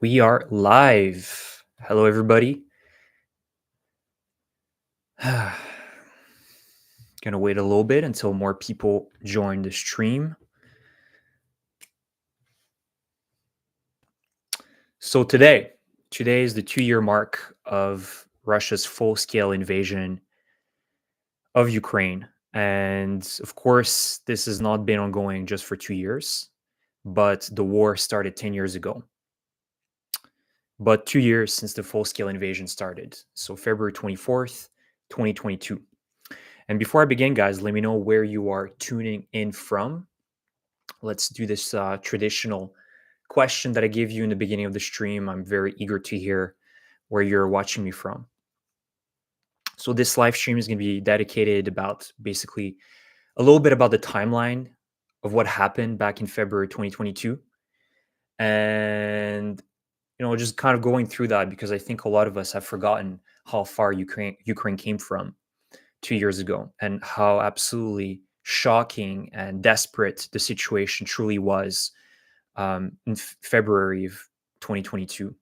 We are live. Hello, everybody. Gonna wait a little bit until more people join the stream. So today is the 2-year mark of Russia's full-scale invasion of Ukraine. And of course, this has not been ongoing just for 2 years, but the war started 10 years ago. But 2 years since the full-scale invasion started. So February 24th, 2022. And before I begin, guys, let me know where you are tuning in from. Let's do this traditional question that I gave you in the beginning of the stream. I'm very eager to hear where you're watching me from. So this live stream is going to be dedicated about basically a little bit about the timeline of what happened back in February 2022. And just kind of going through that because I think a lot of us have forgotten how far Ukraine came from 2 years ago and how absolutely shocking and desperate the situation truly was in February of 2022.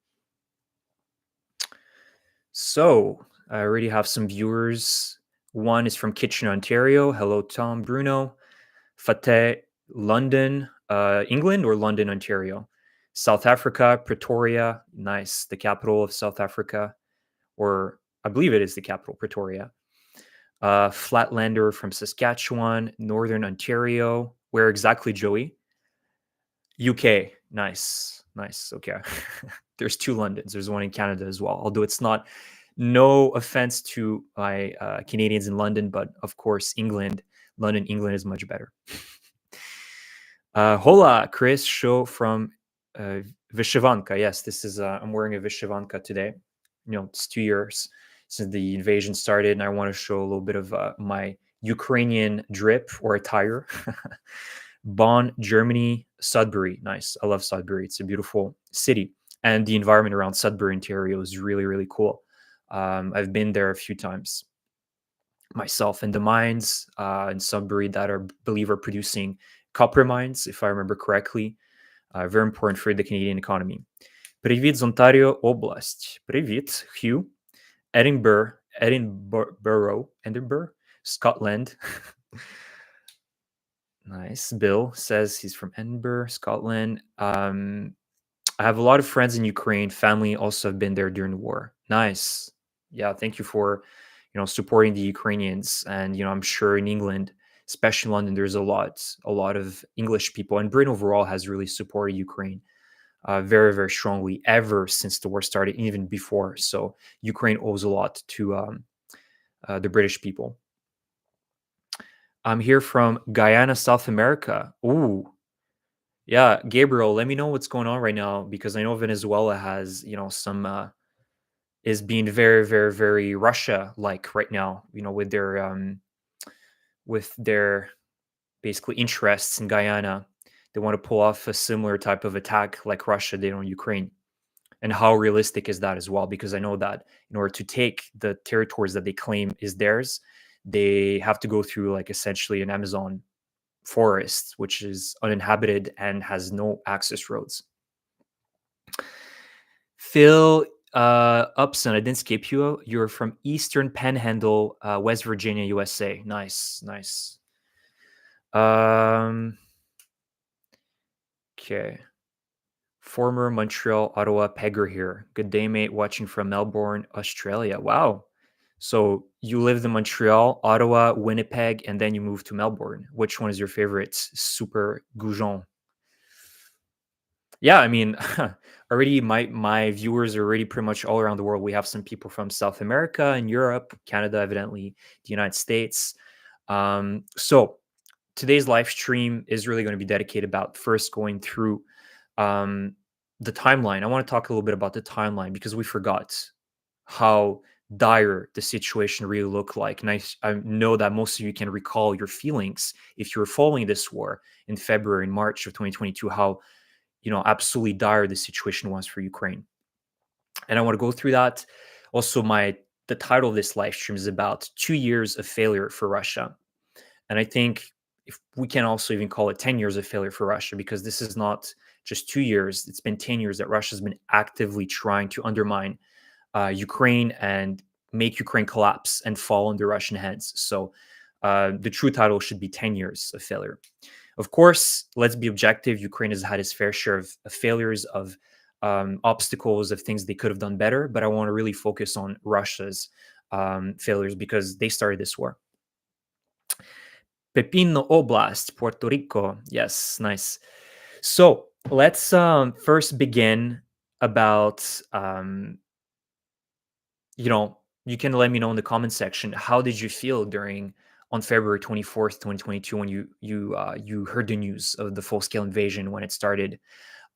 So I already have some viewers. One is from Kitchener, Ontario. Hello, Tom, Bruno. Fateh, London, England, or London, Ontario. South Africa, Pretoria. Nice. The capital of South Africa, or I believe it is the capital, Pretoria. Flatlander from Saskatchewan, Northern Ontario. Where exactly, Joey? UK. Nice. Okay. There's 2 Londons. There's one in Canada as well. Although it's not, no offense to my Canadians in London, but of course, London, England is much better. Hola, Chris. Show from Vyshyvanka. Yes, this is, I'm wearing a Vyshyvanka today. It's 2 years since the invasion started, and I want to show a little bit of my Ukrainian drip or attire. Bonn, Germany, Sudbury. Nice. I love Sudbury. It's a beautiful city. And the environment around Sudbury, Ontario is really, really cool. I've been there a few times myself. And the mines in Sudbury that believe are producing copper mines, if I remember correctly, very important for the Canadian economy. Привіт з Ontario область. Привіт, Hugh. Edinburgh, Scotland. Nice. Bill says he's from Edinburgh, Scotland. I have a lot of friends in Ukraine. Family also have been there during the war. Nice. Yeah, thank you for supporting the Ukrainians. And I'm sure in England, especially in London, there's a lot of English people, and Britain overall has really supported Ukraine very, very strongly ever since the war started, even before. So Ukraine owes a lot to the British people. I'm here from Guyana, South America. Ooh. Yeah, Gabriel, let me know what's going on right now because I know Venezuela has, some is being very, very, very Russia-like right now, with their basically interests in Guyana. They want to pull off a similar type of attack like Russia did on Ukraine. And how realistic is that as well? Because I know that in order to take the territories that they claim is theirs, they have to go through like essentially an Amazon forest, which is uninhabited and has no access roads. Phil Upson, I didn't skip you. You're from Eastern Panhandle, West Virginia, USA. Nice. Okay. Former Montreal, Ottawa Pegger here. Good day, mate. Watching from Melbourne, Australia. Wow. So you lived in Montreal, Ottawa, Winnipeg, and then you moved to Melbourne. Which one is your favorite? Super Goujon. Yeah, I mean, already my viewers are already pretty much all around the world. We have some people from South America and Europe, Canada, evidently, the United States. So today's live stream is really going to be dedicated about first going through the timeline. I want to talk a little bit about the timeline because we forgot how dire the situation really looked like. And I know that most of you can recall your feelings if you were following this war in February and March of 2022, how absolutely dire the situation was for Ukraine. And I want to go through that. Also, the title of this live stream is about 2 years of failure for Russia. And I think if we can also even call it 10 years of failure for Russia, because this is not just 2 years. It's been 10 years that Russia's been actively trying to undermine Ukraine and make Ukraine collapse and fall into Russian hands. So the true title should be 10 years of failure. Of course, let's be objective. Ukraine has had its fair share of failures, of obstacles, of things they could have done better. But I want to really focus on Russia's failures because they started this war. Pepino Oblast, Puerto Rico. Yes, nice. So let's first begin about you can let me know in the comment section, how did you feel during on February 24th, 2022, when you heard the news of the full scale invasion when it started?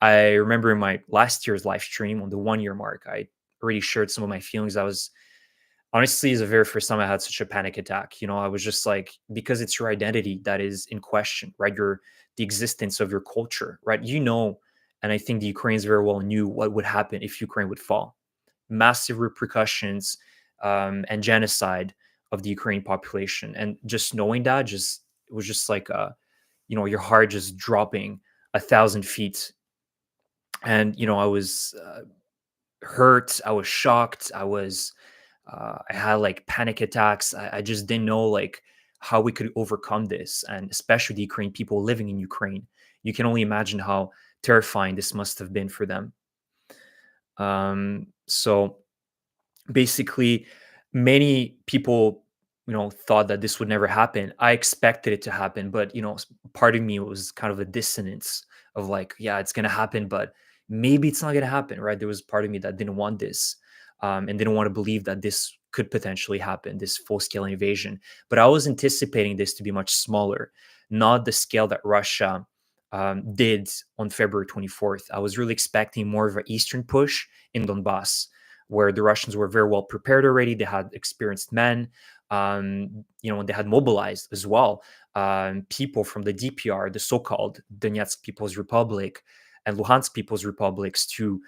I remember in my last year's live stream on the 1 year mark, I already shared some of my feelings. I was honestly, it's the very first time I had such a panic attack. I was just like, because it's your identity that is in question, right? The existence of your culture, right? And I think the Ukrainians very well knew what would happen if Ukraine would fall. Massive repercussions and genocide of the Ukrainian population. And just knowing that, it was just like your heart just dropping 1,000 feet. And I was hurt. I was shocked. I had like panic attacks. I just didn't know like how we could overcome this, and especially the Ukrainian people living in Ukraine. You can only imagine how terrifying this must have been for them. So basically, many people, thought that this would never happen. I expected it to happen, but part of me was kind of a dissonance of like, yeah, it's gonna happen, but maybe it's not gonna happen, right? There was part of me that didn't want this, and didn't want to believe that this could potentially happen, this full-scale invasion. But I was anticipating this to be much smaller, not the scale that Russia did on February 24th. I was really expecting more of an eastern push in Donbass, where the Russians were very well prepared already. They had experienced men, they had mobilized as well people from the DPR, the so-called Donetsk People's Republic, and Luhansk People's Republics to,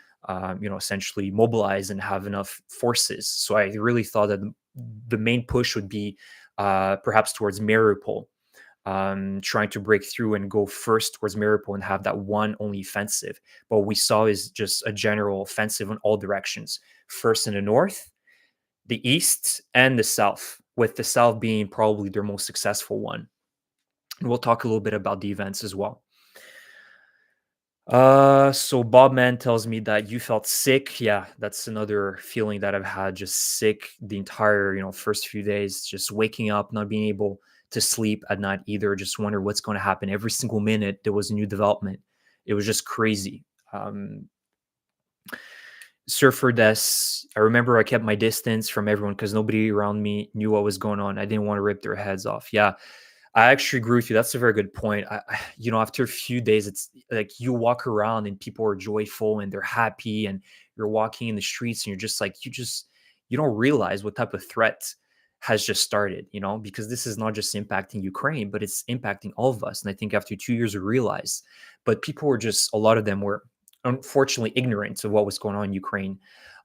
essentially mobilize and have enough forces. So I really thought that the main push would be perhaps towards Mariupol, trying to break through and go first towards Mariupol and have that one only offensive. But what we saw is just a general offensive in all directions. First in the north, the east, and the south, with the south being probably their most successful one. And we'll talk a little bit about the events as well. So Bob Man tells me that you felt sick. Yeah, that's another feeling that I've had, just sick the entire, first few days, just waking up, not being able to sleep at night either. Just wonder what's going to happen. Every single minute there was a new development. It was just crazy. Surfer Des, I remember I kept my distance from everyone because nobody around me knew what was going on. I didn't want to rip their heads off. Yeah, I actually agree with you. That's a very good point. After a few days, it's like you walk around and people are joyful and they're happy, and you're walking in the streets and you're just like, you don't realize what type of threat has just started, because this is not just impacting Ukraine, but it's impacting all of us. And I think after 2 years, we realized, but people were a lot of them were unfortunately ignorant of what was going on in Ukraine.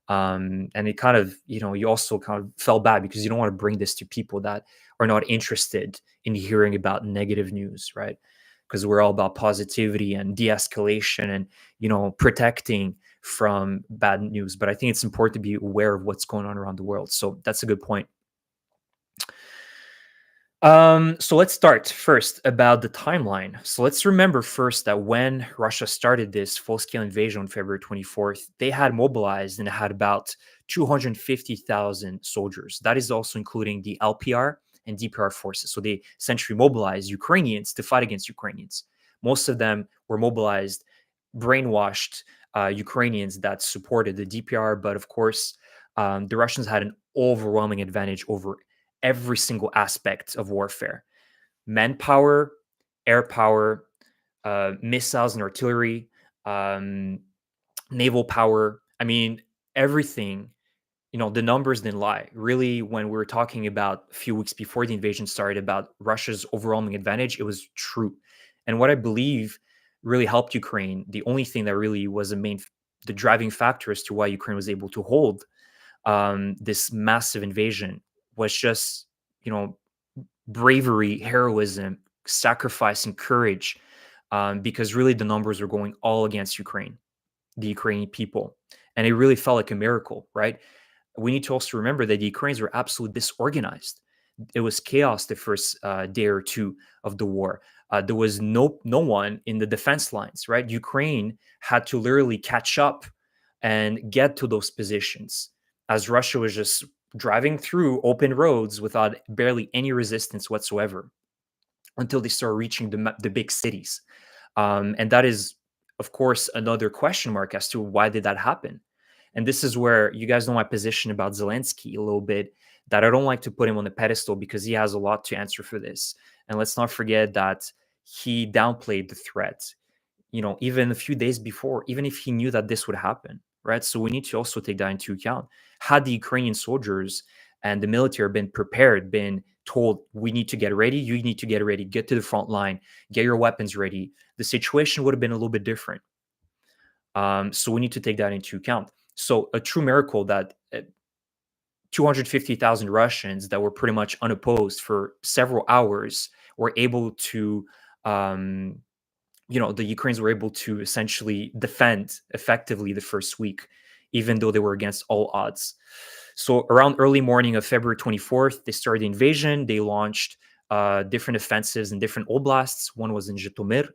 And it kind of, you also kind of felt bad because you don't want to bring this to people that are not interested in hearing about negative news, right? Because we're all about positivity and de-escalation and, protecting from bad news. But I think it's important to be aware of what's going on around the world. So that's a good point. So let's start first about the timeline. So let's remember first that when Russia started this full-scale invasion on February 24th, they had mobilized and had about 250,000 soldiers. That is also including the LPR and DPR forces. So they essentially mobilized Ukrainians to fight against Ukrainians. Most of them were mobilized, brainwashed Ukrainians that supported the DPR, but of course, the Russians had an overwhelming advantage over every single aspect of warfare: manpower, air power, missiles and artillery, naval power. I mean, everything. The numbers didn't lie. Really, when we were talking about a few weeks before the invasion started about Russia's overwhelming advantage, it was true. And what I believe really helped Ukraine, the only thing that really was the driving factor as to why Ukraine was able to hold this massive invasion, was just, bravery, heroism, sacrifice, and courage because really the numbers were going all against Ukraine, the Ukrainian people. And it really felt like a miracle, right? We need to also remember that the Ukrainians were absolutely disorganized. It was chaos the first day or two of the war. There was no one in the defense lines, right? Ukraine had to literally catch up and get to those positions as Russia was just driving through open roads without barely any resistance whatsoever until they start reaching the big cities. And that is, of course, another question mark as to why did that happen. And this is where you guys know my position about Zelensky a little bit, that I don't like to put him on the pedestal because he has a lot to answer for this. And let's not forget that he downplayed the threat, even a few days before, even if he knew that this would happen, right? So we need to also take that into account. Had the Ukrainian soldiers and the military been prepared, been told, we need to get ready, you need to get ready, get to the front line, get your weapons ready, the situation would have been a little bit different. So we need to take that into account. So a true miracle that 250,000 Russians that were pretty much unopposed for several hours were able to um, the Ukrainians were able to essentially defend effectively the first week, even though they were against all odds. So around early morning of February 24th, they started the invasion. They launched different offensives in different oblasts. One was in Zhytomyr,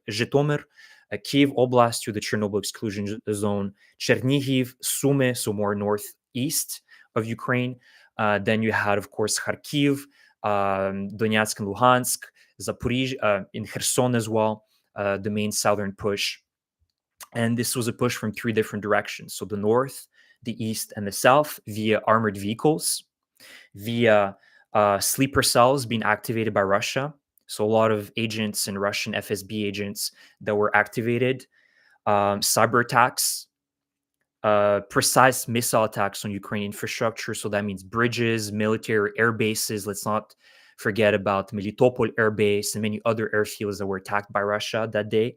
Kiev Oblast to the Chernobyl exclusion zone, Chernihiv, Sumy, so more northeast of Ukraine. Then you had, of course, Kharkiv, Donetsk and Luhansk, Zaporizhzhia, in Kherson as well, the main southern push. And this was a push from three different directions. So the north, the east, and the south via armored vehicles, via sleeper cells being activated by Russia. So a lot of agents and Russian FSB agents that were activated, cyber attacks, precise missile attacks on Ukrainian infrastructure. So that means bridges, military air bases. Let's not forget about Melitopol air base and many other airfields that were attacked by Russia that day.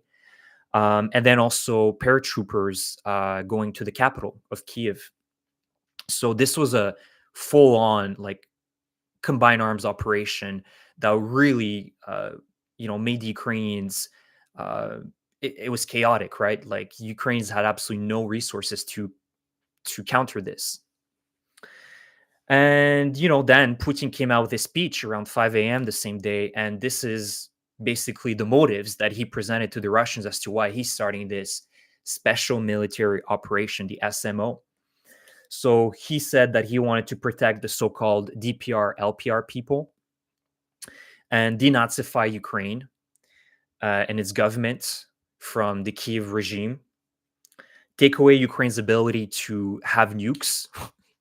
And then also paratroopers going to the capital of Kiev. So this was a full-on combined arms operation that really made the Ukrainians. It was chaotic, right? Like Ukrainians had absolutely no resources to counter this. And then Putin came out with a speech around 5 a.m. the same day, and this is basically the motives that he presented to the Russians as to why he's starting this special military operation, the SMO. So he said that he wanted to protect the so-called DPR, LPR people and denazify Ukraine and its government from the Kiev regime, take away Ukraine's ability to have nukes,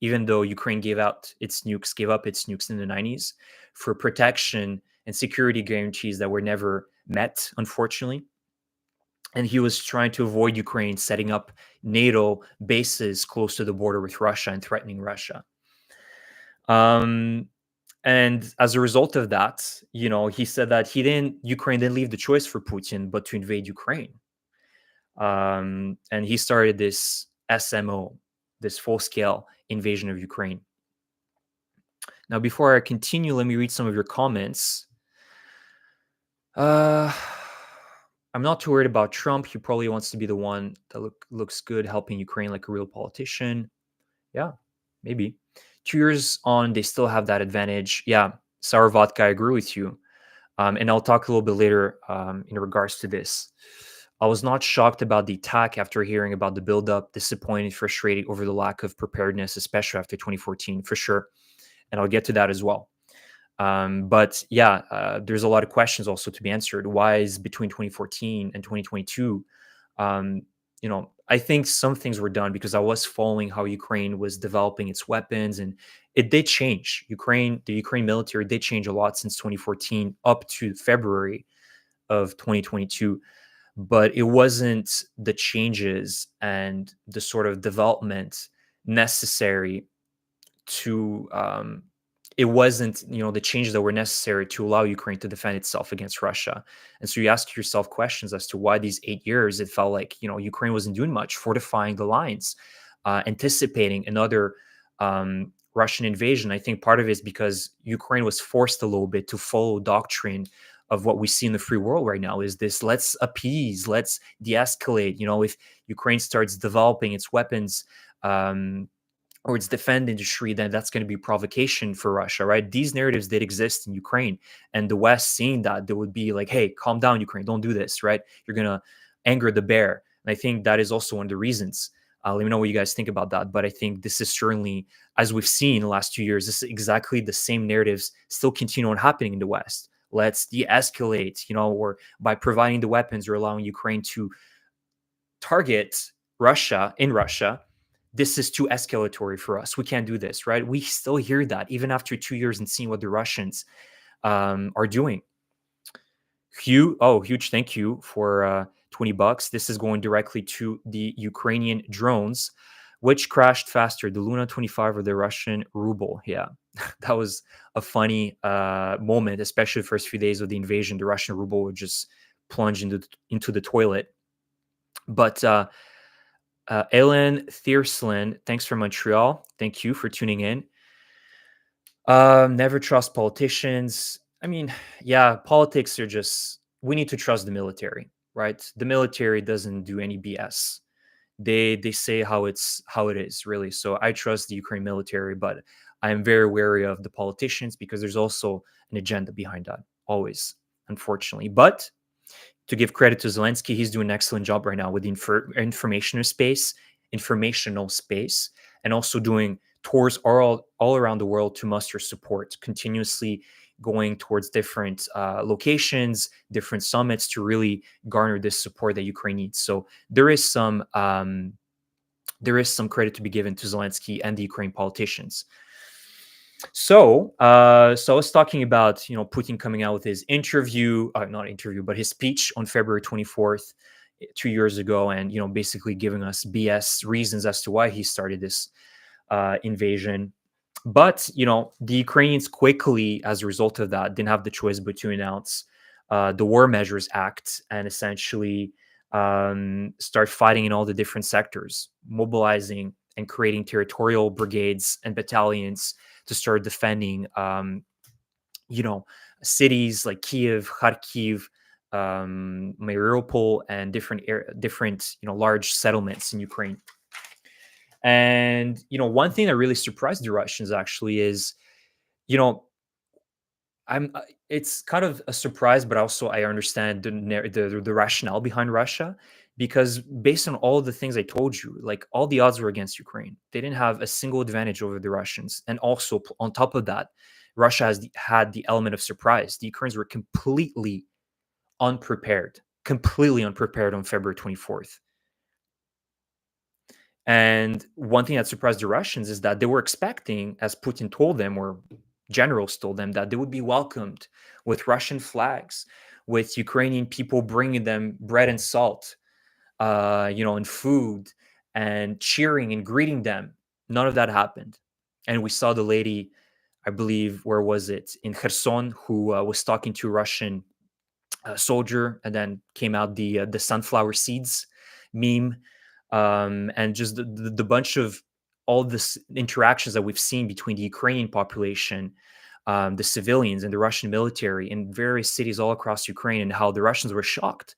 even though Ukraine gave up its nukes in the 90s for protection and security guarantees that were never met, unfortunately. And he was trying to avoid Ukraine setting up NATO bases close to the border with Russia and threatening Russia. And as a result of that, he said that Ukraine didn't leave the choice for Putin, but to invade Ukraine. And he started this SMO, this full-scale invasion of Ukraine. Now, before I continue, let me read some of your comments. I'm not too worried about Trump. He probably wants to be the one that looks good, helping Ukraine like a real politician. Yeah, maybe. 2 years on, they still have that advantage. Yeah, Sour Vodka, I agree with you. And I'll talk a little bit later in regards to this. I was not shocked about the attack after hearing about the buildup, disappointed, frustrated over the lack of preparedness, especially after 2014, for sure. And I'll get to that as well. But yeah, there's a lot of questions also to be answered. Why is between 2014 and 2022? I think some things were done because I was following how Ukraine was developing its weapons, and it did change. The Ukraine military did change a lot since 2014 up to February of 2022. But it wasn't the changes and the sort of development necessary to it wasn't the changes that were necessary to allow Ukraine to defend itself against Russia. And so you ask yourself questions as to why these 8 years it felt like Ukraine wasn't doing much, fortifying the lines, anticipating another Russian invasion. I think part of it is because Ukraine was forced a little bit to follow doctrine of what we see in the free world right now is this: let's appease, let's de-escalate. If Ukraine starts developing its weapons, or its defense industry, then that's going to be provocation for Russia, right? These narratives did exist in Ukraine, and the West, seeing that, they would be like, hey, calm down, Ukraine, don't do this, right? You're going to anger the bear. And I think that is also one of the reasons. Let me know what you guys think about that. But I think this is certainly, as we've seen in the last 2 years, this is exactly the same narratives still continue on happening in the West. Let's de-escalate, or by providing the weapons or allowing Ukraine to target Russia. This is too escalatory for us. We can't do this, right? We still hear that even after 2 years and seeing what the Russians are doing. Huge thank you for $20. This is going directly to the Ukrainian drones. Which crashed faster, the Luna 25 or the Russian ruble? Yeah, that was a funny moment, especially the first few days of the invasion. The Russian ruble would just plunge into the toilet. But Ellen Thierslin, thanks from Montreal. Thank you for tuning in. Never trust politicians. I mean, yeah, politics are just, we need to trust the military, right? The military doesn't do any BS. They say how it is, really. So I trust the Ukraine military, but I am very wary of the politicians because there's also an agenda behind that, always, unfortunately. But to give credit to Zelensky, he's doing an excellent job right now with the informational space, and also doing tours all around the world to muster support, continuously going towards different locations, different summits to really garner this support that Ukraine needs. So there is some credit to be given to Zelensky and the Ukraine politicians. So I was talking about, Putin coming out with his not interview, but his speech on February 24th, 2 years ago, and basically giving us BS reasons as to why he started this invasion. But the Ukrainians quickly, as a result of that, didn't have the choice but to announce the War Measures Act and essentially start fighting in all the different sectors, mobilizing and creating territorial brigades and battalions to start defending, cities like Kiev, Kharkiv, Mariupol, and different large settlements in Ukraine. And one thing that really surprised the Russians actually is, it's kind of a surprise, but also I understand the rationale behind Russia, because based on all the things I told you, like all the odds were against Ukraine. They didn't have a single advantage over the Russians, and also on top of that, Russia had the element of surprise. The Ukrainians were completely unprepared on February 24th. And one thing that surprised the Russians is that they were expecting, as Putin told them, or generals told them, that they would be welcomed with Russian flags, with Ukrainian people bringing them bread and salt, and food, and cheering and greeting them. None of that happened. And we saw the lady, I believe, where was it? In Kherson, who was talking to a Russian soldier, and then came out the sunflower seeds meme, and just the bunch of all this interactions that we've seen between the Ukrainian population, the civilians, and the Russian military in various cities all across Ukraine, and how the Russians were shocked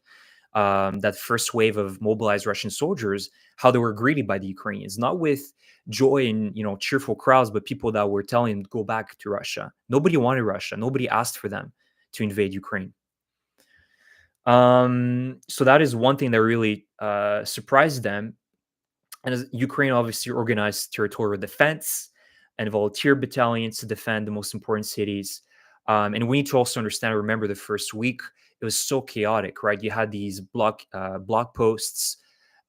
that first wave of mobilized Russian soldiers, how they were greeted by the Ukrainians, not with joy and cheerful crowds, but people that were telling them to go back to Russia. Nobody wanted Russia. Nobody asked for them to invade Ukraine. So that is one thing that really surprised them. And as Ukraine obviously organized territorial defense and volunteer battalions to defend the most important cities. And we need to also understand, remember, the first week, it was so chaotic, right? You had these block posts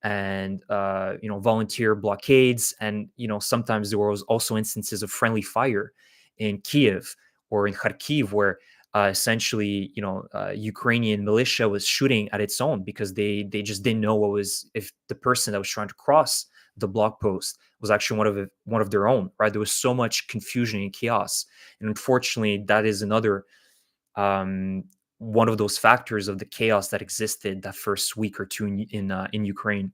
and volunteer blockades, and sometimes there was also instances of friendly fire in Kiev or in Kharkiv, where essentially Ukrainian militia was shooting at its own, because they just didn't know if the person that was trying to cross the block post was actually one of their own, right? There was so much confusion and chaos, and unfortunately that is another one of those factors of the chaos that existed that first week or two in Ukraine.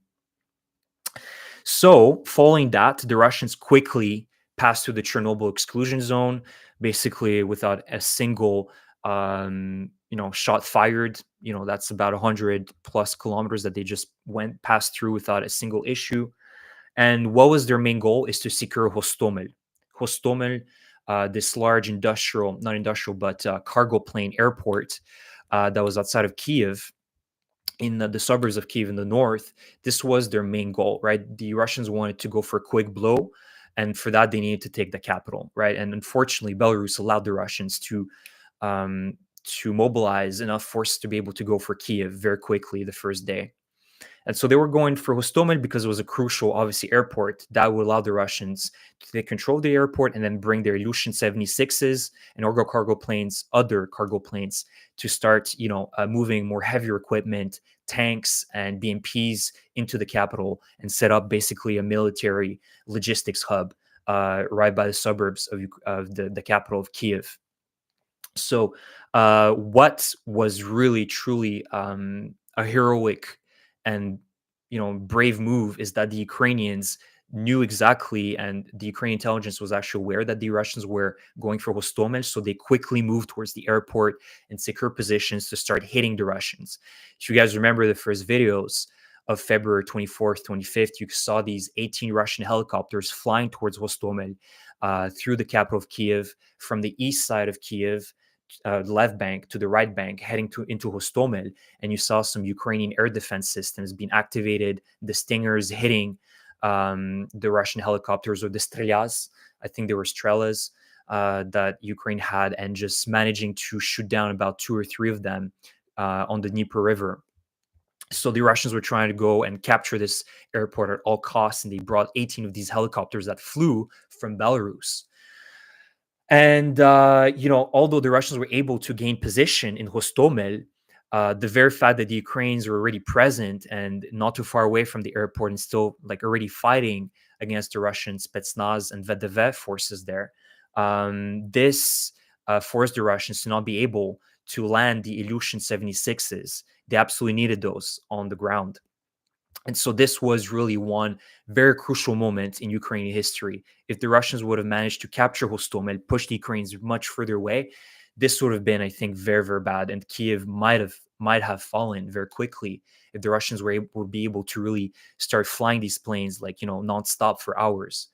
So following that, the Russians quickly passed through the Chernobyl exclusion zone, basically without a single shot fired. That's about 100 plus kilometers that they just passed through without a single issue. And what was their main goal is to secure Hostomel. Hostomel, this large not industrial, but cargo plane airport that was outside of Kiev, in the suburbs of Kiev in the north. This was their main goal, right? The Russians wanted to go for a quick blow, and for that they needed to take the capital, right? And unfortunately, Belarus allowed the Russians to mobilize enough forces to be able to go for Kiev very quickly the first day. And so they were going for Hostomel because it was a crucial, obviously, airport that would allow the Russians to take control of the airport and then bring their Ilyushin 76s and other cargo planes to start, moving more heavier equipment, tanks and BMPs into the capital and set up basically a military logistics hub right by the suburbs of the capital of Kiev. So, what was really truly a heroic and brave move is that the Ukrainians knew exactly, and the Ukrainian intelligence was actually aware that the Russians were going for Hostomel, so they quickly moved towards the airport and secure positions to start hitting the Russians. If you guys remember the first videos of February 24th, 25th, you saw these 18 Russian helicopters flying towards Hostomel through the capital of Kiev from the east side of Kiev, the left bank to the right bank, heading into Hostomel, and you saw some Ukrainian air defense systems being activated, the Stingers hitting the Russian helicopters, or the Strelyas. I think they were Strelas that Ukraine had, and just managing to shoot down about 2 or 3 of them on the Dnieper River. So the Russians were trying to go and capture this airport at all costs, and they brought 18 of these helicopters that flew from Belarus. And, although the Russians were able to gain position in Hostomel, the very fact that the Ukrainians were already present and not too far away from the airport and still already fighting against the Russian Spetsnaz and VDV forces there, this forced the Russians to not be able to land the Ilyushin 76s. They absolutely needed those on the ground. And so this was really one very crucial moment in Ukrainian history. If the Russians would have managed to capture Hostomel, push the Ukrainians much further away, this would have been, I think, very, very bad. And Kiev might have fallen very quickly if the Russians would be able to really start flying these planes nonstop for hours.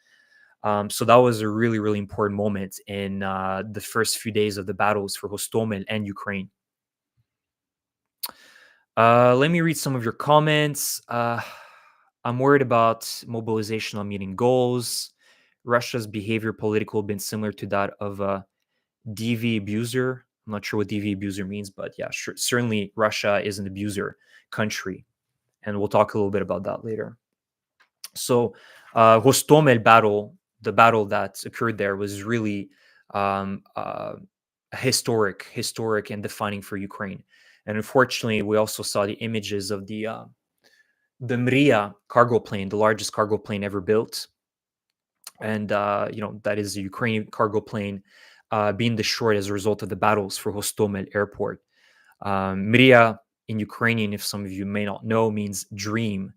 So that was a really, really important moment in the first few days of the battles for Hostomel and Ukraine. Let me read some of your comments. I'm worried about mobilization on meeting goals. Russia's behavior political been similar to that of a DV abuser. I'm not sure what DV abuser means, but yeah, sure, certainly Russia is an abuser country. And we'll talk a little bit about that later. So Hostomel battle, the battle that occurred there, was really historic and defining for Ukraine. And unfortunately, we also saw the images of the Mriya cargo plane, the largest cargo plane ever built. And, that is a Ukrainian cargo plane being destroyed as a result of the battles for Hostomel airport. Mriya in Ukrainian, if some of you may not know, means dream.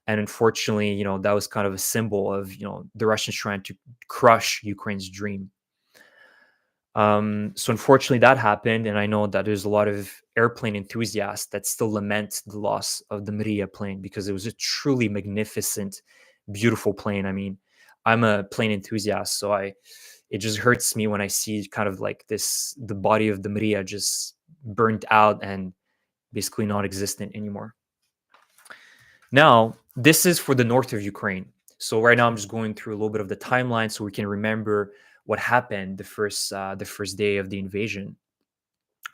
And unfortunately, that was kind of a symbol of, the Russians trying to crush Ukraine's dream. So unfortunately that happened, and I know that there's a lot of airplane enthusiasts that still lament the loss of the Mriya plane, because it was a truly magnificent, beautiful plane. I mean, I'm a plane enthusiast, so it just hurts me when I see kind of like the body of the Mriya just burnt out and basically non-existent anymore. Now, this is for the north of Ukraine. So right now I'm just going through a little bit of the timeline so we can remember what happened the first day of the invasion.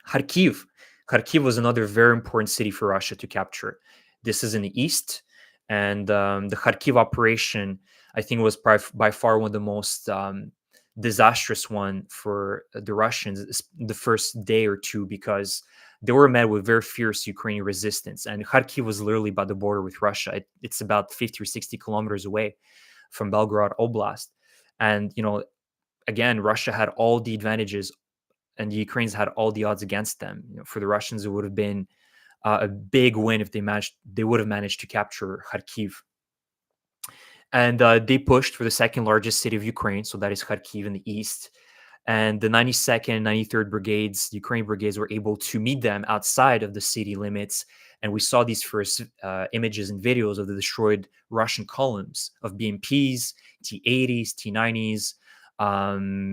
Kharkiv. Kharkiv was another very important city for Russia to capture. This is in the east, and the Kharkiv operation, I think, was by far one of the most disastrous one for the Russians the first day or two, because they were met with very fierce Ukrainian resistance. And Kharkiv was literally by the border with Russia. It's about 50 or 60 kilometers away from Belgorod Oblast. And, again, Russia had all the advantages and the Ukrainians had all the odds against them. For the Russians, it would have been a big win if they would have managed to capture Kharkiv. And they pushed for the second largest city of Ukraine, so that is Kharkiv in the east. and the 92nd, 93rd brigades, the Ukrainian brigades, were able to meet them outside of the city limits. And we saw these first images and videos of the destroyed Russian columns of BMPs, T-80s, T-90s,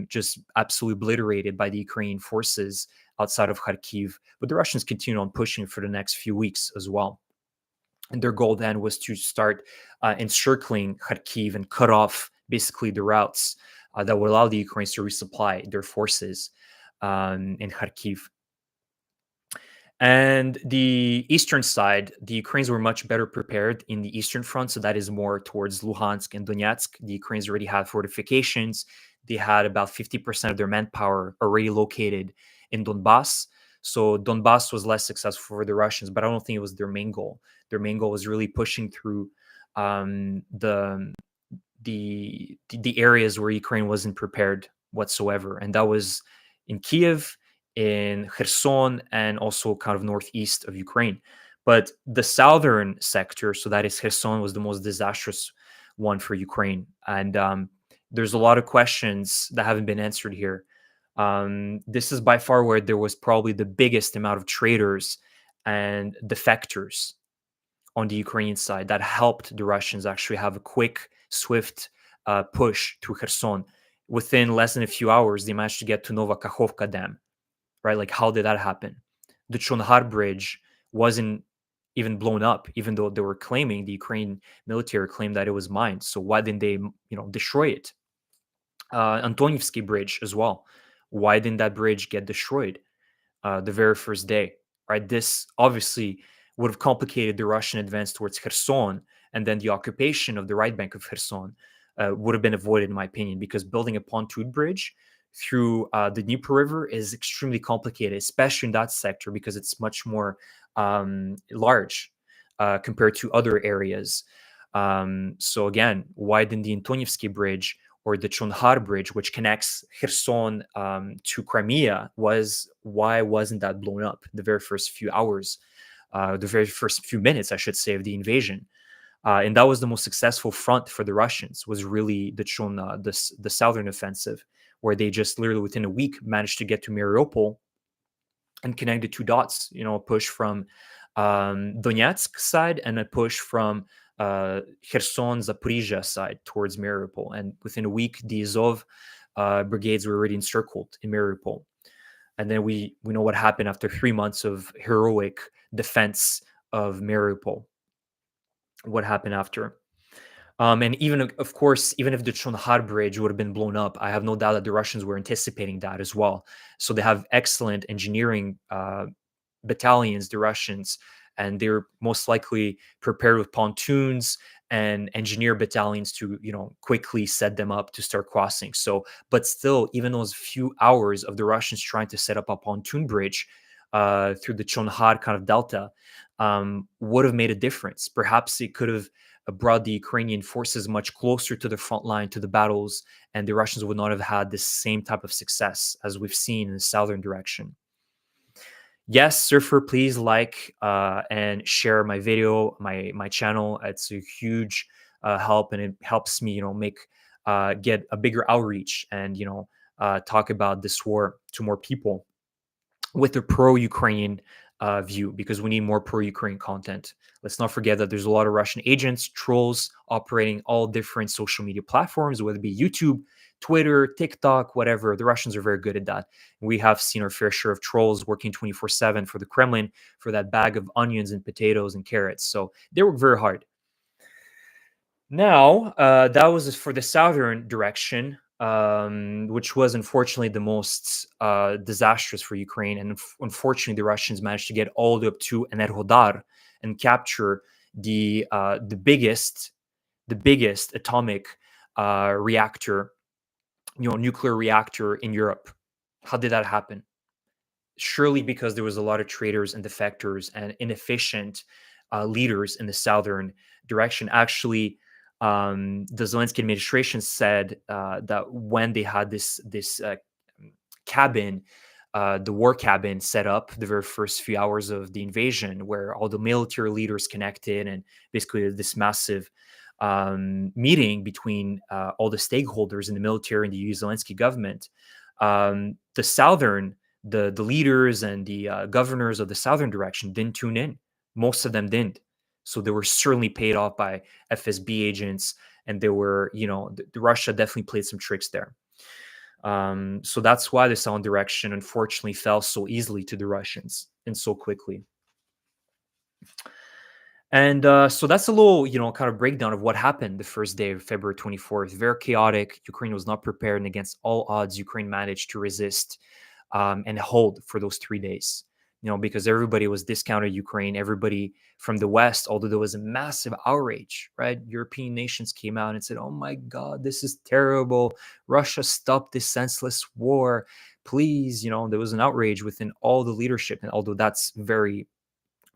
just absolutely obliterated by the Ukrainian forces outside of Kharkiv. But the Russians continued on pushing for the next few weeks as well. And their goal then was to start encircling Kharkiv and cut off basically the routes that would allow the Ukrainians to resupply their forces in Kharkiv. And the eastern side, the Ukrainians were much better prepared in the eastern front. So that is more towards Luhansk and Donetsk. The Ukrainians already had fortifications. They had about 50% of their manpower already located in Donbass. So Donbass was less successful for the Russians, but I don't think it was their main goal. Their main goal was really pushing through the areas where Ukraine wasn't prepared whatsoever, and that was in Kiev, in Kherson, and also kind of northeast of Ukraine. But the southern sector, so that is Kherson, was the most disastrous one for Ukraine, and there's a lot of questions that haven't been answered here. This is by far where there was probably the biggest amount of traitors and defectors on the Ukrainian side that helped the Russians actually have a quick, swift push to Kherson. Within less than a few hours, they managed to get to Novakakhovka Dam, right? Like, how did that happen? The Chonhar Bridge wasn't even blown up, even though they were claiming, the Ukrainian military claimed that it was mined. So why didn't they, destroy it? Antonivsky Bridge as well. Why didn't that bridge get destroyed the very first day? Right? This obviously would have complicated the Russian advance towards Kherson, and then the occupation of the right bank of Kherson would have been avoided, in my opinion, because building a pontoon bridge through the Dnieper River is extremely complicated, especially in that sector, because it's much more large compared to other areas. So again, why didn't the Antonivsky Bridge or the Chonhar Bridge, which connects Kherson to Crimea, why wasn't that blown up the very first few hours, the very first few minutes, I should say, of the invasion? And that was the most successful front for the Russians, was really the southern offensive, where they just literally within a week managed to get to Mariupol and connect the two dots, a push from Donetsk side and a push from Kherson, Zaporizhzhia side towards Mariupol. And within a week, the Azov brigades were already encircled in Mariupol. And then we know what happened after 3 months of heroic defense of Mariupol. What happened after? And even, of course, even if the Chonhar Bridge would have been blown up, I have no doubt that the Russians were anticipating that as well. So they have excellent engineering battalions, the Russians, and they're most likely prepared with pontoons and engineer battalions to, quickly set them up to start crossing. So, but still, even those few hours of the Russians trying to set up a pontoon bridge through the Chonhar kind of delta would have made a difference. Perhaps it could have brought the Ukrainian forces much closer to the front line, to the battles, and the Russians would not have had the same type of success as we've seen in the southern direction. Yes, Surfer, please like and share my video, my channel. It's a huge help, and it helps me, get a bigger outreach and talk about this war to more people with a pro-Ukrainian view, because we need more pro-Ukraine content. Let's not forget that there's a lot of Russian agents, trolls operating all different social media platforms, whether it be YouTube, Twitter, TikTok, whatever. The Russians are very good at that. We have seen our fair share of trolls working 24/7 for the Kremlin for that bag of onions and potatoes and carrots. So they work very hard. Now, that was for the southern direction, which was unfortunately the most disastrous for Ukraine. And unfortunately, the Russians managed to get all the way up to Enerhodar and capture the biggest atomic reactor, nuclear reactor in Europe. How did that happen? Surely because there was a lot of traitors and defectors and inefficient leaders in the southern direction. Actually, the Zelensky administration said that when they had this cabin, the war cabin set up the very first few hours of the invasion, where all the military leaders connected, and basically this massive meeting between all the stakeholders in the military and the Zelensky government. The southern, the leaders and the governors of the southern direction didn't tune in. Most of them didn't. So they were certainly paid off by FSB agents, and they were, Russia definitely played some tricks there. So that's why the southern direction unfortunately fell so easily to the Russians and so quickly. And so that's a little, kind of breakdown of what happened the first day of February 24th. Very chaotic. Ukraine was not prepared, and against all odds, Ukraine managed to resist and hold for those 3 days. Because everybody was discounted Ukraine, everybody from the West, although there was a massive outrage, right? European nations came out and said, "Oh my God, this is terrible. Russia, stop this senseless war. Please." There was an outrage within all the leadership. And although that's very,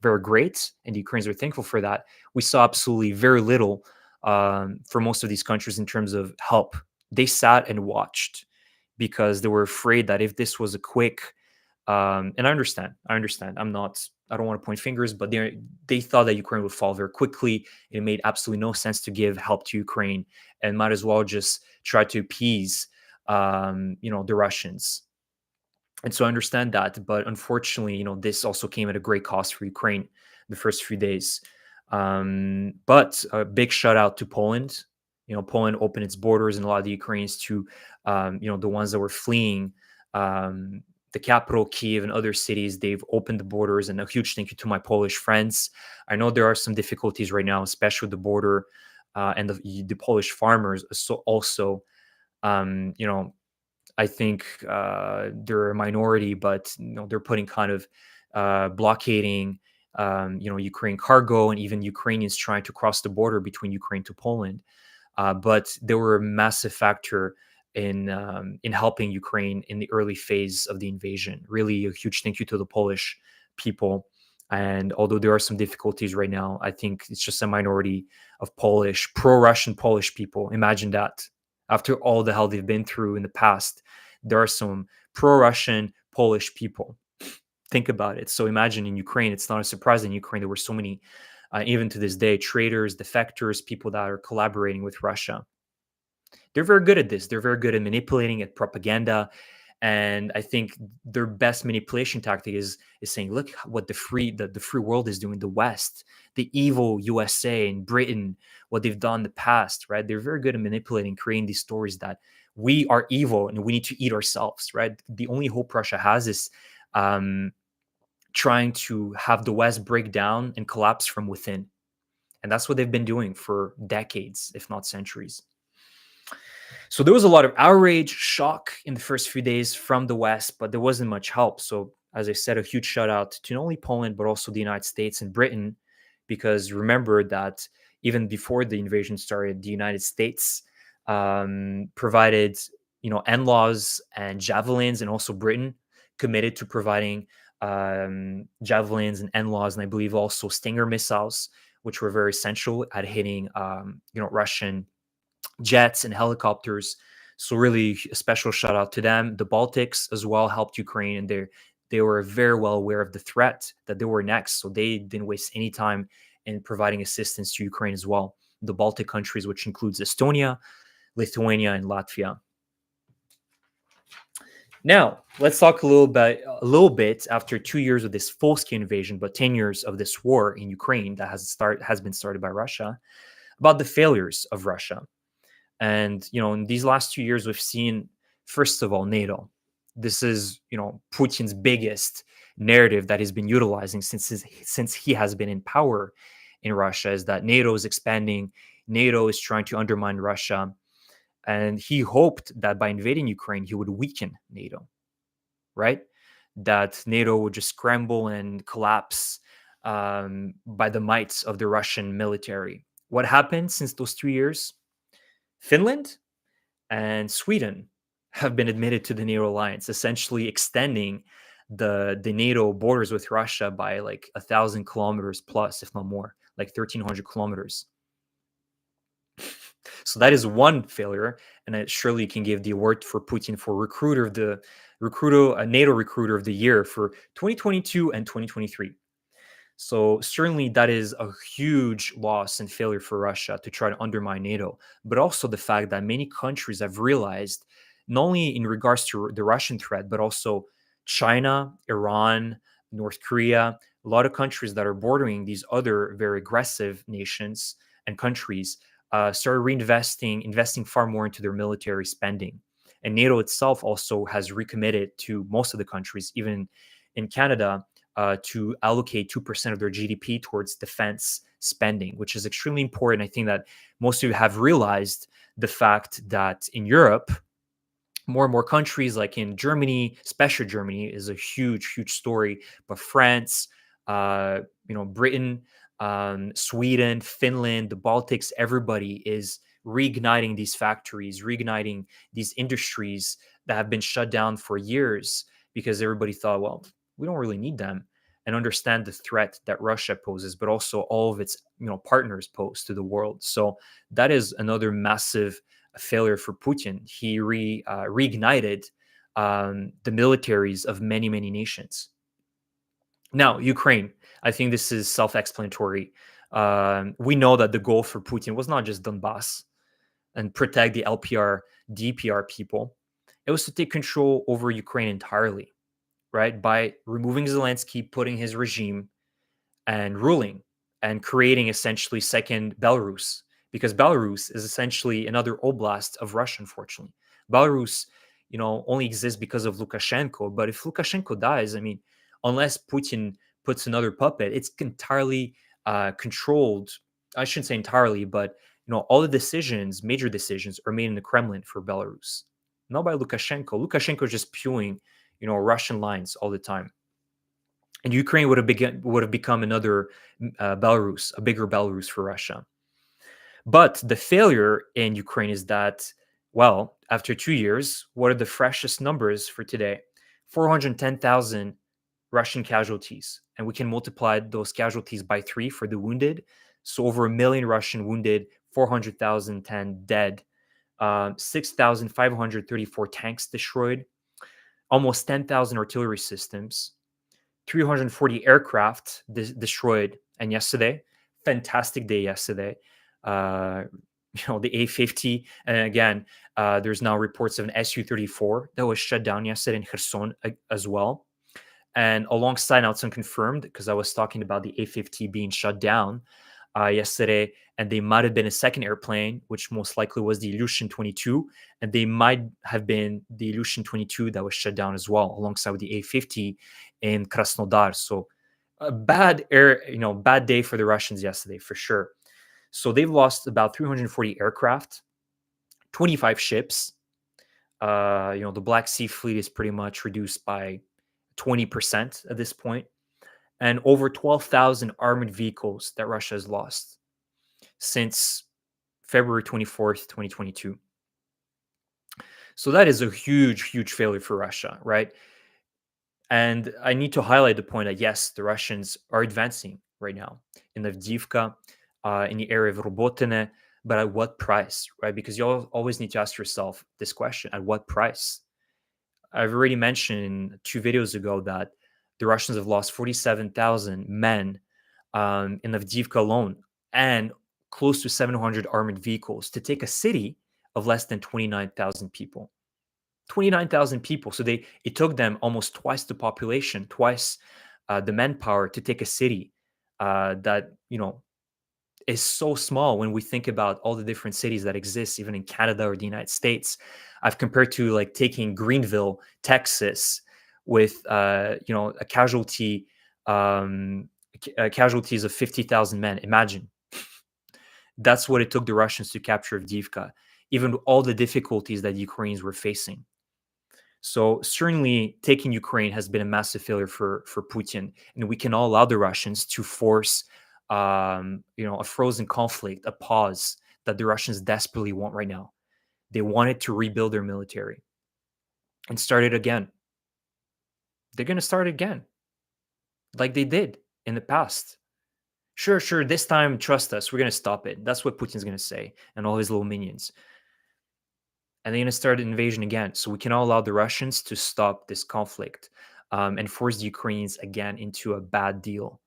very great, and the Ukrainians are thankful for that, we saw absolutely very little for most of these countries in terms of help. They sat and watched because they were afraid that if this was a quick, and I understand, I don't want to point fingers, but they thought that Ukraine would fall very quickly. It made absolutely no sense to give help to Ukraine, and might as well just try to appease, the Russians. And so I understand that, but unfortunately, this also came at a great cost for Ukraine the first few days. But a big shout out to Poland. Poland opened its borders, and a lot of the Ukrainians to, the ones that were fleeing the capital, Kiev, and other cities, they've opened the borders. And a huge thank you to my Polish friends. I know there are some difficulties right now, especially with the border and the Polish farmers. So also, I think they're a minority, but they're putting kind of blockading, Ukraine cargo, and even Ukrainians trying to cross the border between Ukraine to Poland. But they were a massive factor in helping Ukraine in the early phase of the invasion. Really, a huge thank you to the Polish people. And although there are some difficulties right now, I think it's just a minority of pro-Russian Polish people. Imagine that. After all the hell they've been through in the past, there are some pro-Russian Polish people. Think about it. So imagine in Ukraine, it's not a surprise in Ukraine there were so many, even to this day, traitors, defectors, people that are collaborating with Russia. They're very good at this. They're very good at manipulating, at propaganda. And I think their best manipulation tactic is saying, look what the free world is doing, the West, the evil USA and Britain, what they've done in the past, right? They're very good at manipulating, creating these stories that we are evil and we need to eat ourselves, right? The only hope Russia has is trying to have the West break down and collapse from within. And that's what they've been doing for decades, if not centuries. So there was a lot of outrage, shock in the first few days from the West, but there wasn't much help. So, as I said, a huge shout out to not only Poland, but also the United States and Britain, because remember that even before the invasion started, the United States provided, NLAWs and javelins, and also Britain committed to providing javelins and NLAWs, and I believe also Stinger missiles, which were very essential at hitting, Russian jets and helicopters. So really a special shout out to them. The Baltics as well helped Ukraine, and they were very well aware of the threat that they were next. So they didn't waste any time in providing assistance to Ukraine as well. The Baltic countries, which includes Estonia, Lithuania, and Latvia. Now, let's talk a little bit after 2 years of this full-scale invasion, but 10 years of this war in Ukraine that has been started by Russia, about the failures of Russia. And, in these last 2 years, we've seen, first of all, NATO. This is, Putin's biggest narrative that he's been utilizing since he has been in power in Russia, is that NATO is expanding. NATO is trying to undermine Russia. And he hoped that by invading Ukraine, he would weaken NATO, right? That NATO would just scramble and collapse by the might of the Russian military. What happened since those 2 years? Finland and Sweden have been admitted to the NATO alliance, essentially extending the NATO borders with Russia by like 1,000 kilometers plus, if not more, like 1,300 kilometers. So that is one failure, and it surely can give the award for Putin for NATO recruiter of the year for 2022 and 2023. So certainly that is a huge loss and failure for Russia to try to undermine NATO, but also the fact that many countries have realized not only in regards to the Russian threat, but also China, Iran, North Korea, a lot of countries that are bordering these other very aggressive nations and countries started investing far more into their military spending. And NATO itself also has recommitted to most of the countries, even in Canada, to allocate 2% of their GDP towards defense spending, which is extremely important. I think that most of you have realized the fact that in Europe, more and more countries, like in Germany, especially Germany, is a huge, huge story. But France, uh, Britain, Sweden, Finland, the Baltics, everybody is reigniting these factories, reigniting these industries that have been shut down for years because everybody thought, well, we don't really need them, and understand the threat that Russia poses, but also all of its partners pose to the world. So that is another massive failure for Putin. He reignited the militaries of many, many nations. Now, Ukraine, I think this is self explanatory. We know that the goal for Putin was not just Donbass and protect the LPR, DPR people, it was to take control over Ukraine entirely, right? By removing Zelensky, putting his regime and ruling and creating essentially second Belarus, because Belarus is essentially another oblast of Russia, unfortunately. Belarus, only exists because of Lukashenko. But if Lukashenko dies, I mean, unless Putin puts another puppet, it's entirely controlled. I shouldn't say entirely, but all the decisions, major decisions, are made in the Kremlin for Belarus, not by Lukashenko. Lukashenko is just spewing, Russian lines all the time, and Ukraine would have become another Belarus, a bigger Belarus for Russia. But the failure in Ukraine is that, well, after 2 years, what are the freshest numbers for today? 410,000 Russian casualties, and we can multiply those casualties by 3 for the wounded. So over 1 million Russian wounded, 400,010 dead, 6,534 tanks destroyed, almost 10,000 artillery systems, 340 aircraft destroyed. And yesterday, fantastic day yesterday. Uh, the A-50, and again, there's now reports of an Su-34 that was shut down yesterday in Kherson as well. And alongside, now it's unconfirmed because I was talking about the A-50 being shut down yesterday, and they might have been a second airplane, which most likely was the Ilyushin 22, and they might have been the Ilyushin 22 that was shut down as well, alongside with the A-50 in Krasnodar. So a bad day for the Russians yesterday, for sure. So they've lost about 340 aircraft, 25 ships. The Black Sea Fleet is pretty much reduced by 20% at this point, and over 12,000 armored vehicles that Russia has lost since February 24th, 2022. So that is a huge, huge failure for Russia, right? And I need to highlight the point that, yes, the Russians are advancing right now in Avdiivka, in the area of Robotine, but at what price, right? Because you always need to ask yourself this question: at what price? I've already mentioned 2 videos ago that the Russians have lost 47,000 men in Avdiivka alone, and close to 700 armored vehicles to take a city of less than 29,000 people. 29,000 people. So it took them almost twice the population, twice the manpower to take a city that is so small when we think about all the different cities that exist, even in Canada or the United States. I've compared to like taking Greenville, Texas, with a casualty casualties of 50,000 men. Imagine. That's what it took the Russians to capture Avdiivka, even all the difficulties that the Ukrainians were facing. So certainly taking Ukraine has been a massive failure for Putin, and we can all allow the Russians to force a frozen conflict, a pause that the Russians desperately want right now. They wanted to rebuild their military and start it again. They're going to start again, like they did in the past. Sure, this time, trust us, we're going to stop it. That's what Putin's going to say, and all his little minions. And they're going to start an invasion again. So we can all allow the Russians to stop this conflict and force the Ukrainians again into a bad deal.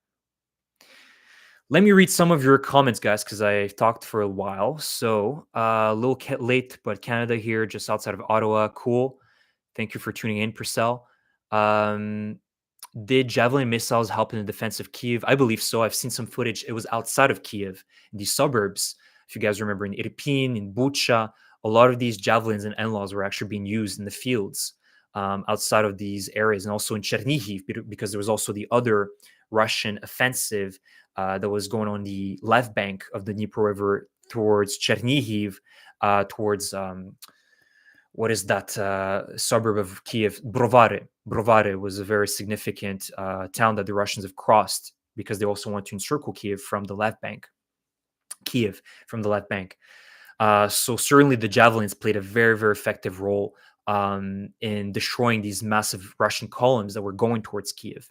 Let me read some of your comments, guys, because I've talked for a while. So, a little late, but Canada here, just outside of Ottawa. Cool. Thank you for tuning in, Purcell. Um, did javelin missiles help in the defense of Kiev? I believe so. I've seen some footage. It was outside of Kiev, in the suburbs. If you guys remember, in Irpin, in Bucha, a lot of these javelins and NLAWs were actually being used in the fields outside of these areas, and also in Chernihiv, because there was also the other Russian offensive that was going on the left bank of the Dnieper River towards Chernihiv, towards what is that suburb of Kiev? Brovary. Brovary was a very significant town that the Russians have crossed because they also want to encircle Kiev from the left bank. Kiev from the left bank. So certainly the javelins played a very, very effective role in destroying these massive Russian columns that were going towards Kiev.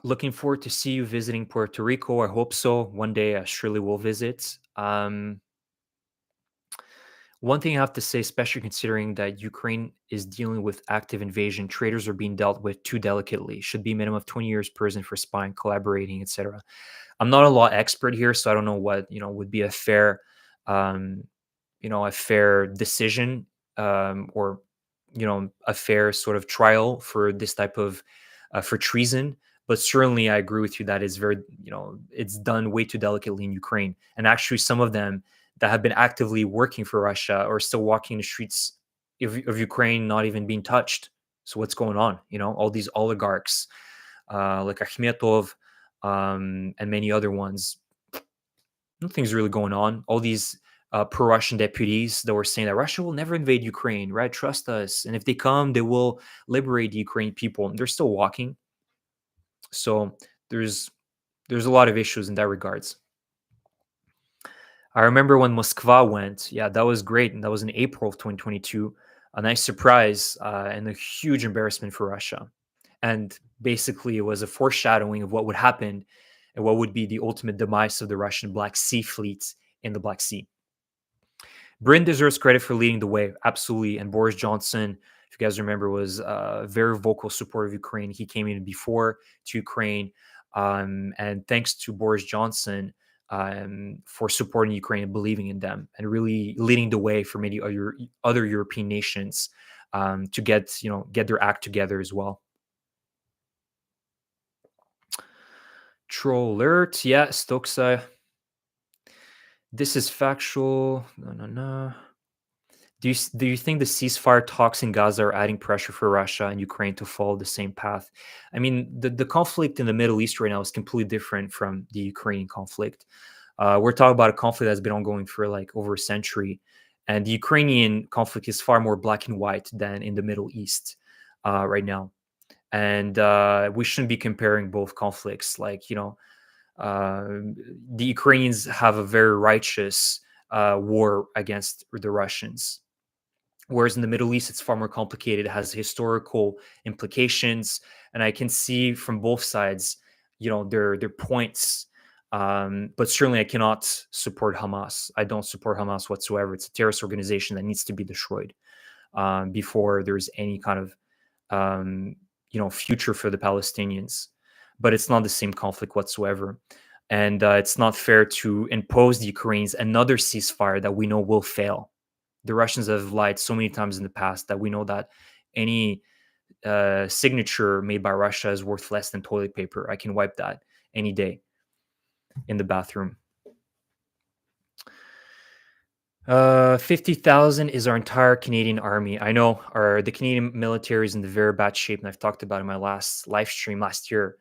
Looking forward to see you visiting Puerto Rico. I hope so. One day I surely will visit. One thing I have to say, especially considering that Ukraine is dealing with active invasion, traitors are being dealt with too delicately. Should be minimum of 20 years prison for spying, collaborating, etc. I'm not a law expert here, so I don't know what would be a fair, um, a fair decision, or a fair sort of trial for this type of for treason. But certainly, I agree with you that it's very, it's done way too delicately in Ukraine, and actually, some of them that have been actively working for Russia are still walking the streets of Ukraine, not even being touched. So what's going on? All these oligarchs like Akhmetov and many other ones. Nothing's really going on. All these pro-Russian deputies that were saying that Russia will never invade Ukraine, right? Trust us. And if they come, they will liberate the Ukrainian people. And they're still walking. So there's a lot of issues in that regards. I remember when Moskva went. Yeah, that was great. And that was in April of 2022. A nice surprise and a huge embarrassment for Russia. And basically, it was a foreshadowing of what would happen and what would be the ultimate demise of the Russian Black Sea fleet in the Black Sea. Britain deserves credit for leading the way, absolutely. And Boris Johnson, if you guys remember, was a very vocal supporter of Ukraine. He came in before to Ukraine. And thanks to Boris Johnson, for supporting Ukraine and believing in them and really leading the way for many other European nations to get their act together as well. Troll alert. Yeah, Stokes. This is factual. No. Do you think the ceasefire talks in Gaza are adding pressure for Russia and Ukraine to follow the same path? I mean, the conflict in the Middle East right now is completely different from the Ukrainian conflict. We're talking about a conflict that's been ongoing for like over a century, and the Ukrainian conflict is far more black and white than in the Middle East right now. And we shouldn't be comparing both conflicts. Like, the Ukrainians have a very righteous war against the Russians. Whereas in the Middle East, it's far more complicated. It has historical implications, and I can see from both sides, their points. But certainly, I cannot support Hamas. I don't support Hamas whatsoever. It's a terrorist organization that needs to be destroyed before there's any kind of future for the Palestinians. But it's not the same conflict whatsoever. And it's not fair to impose the Ukrainians another ceasefire that we know will fail. The Russians have lied so many times in the past that we know that any signature made by Russia is worth less than toilet paper. I can wipe that any day in the bathroom. 50,000 is our entire Canadian army. I know the Canadian military is in the very bad shape, and I've talked about it in my last live stream last year.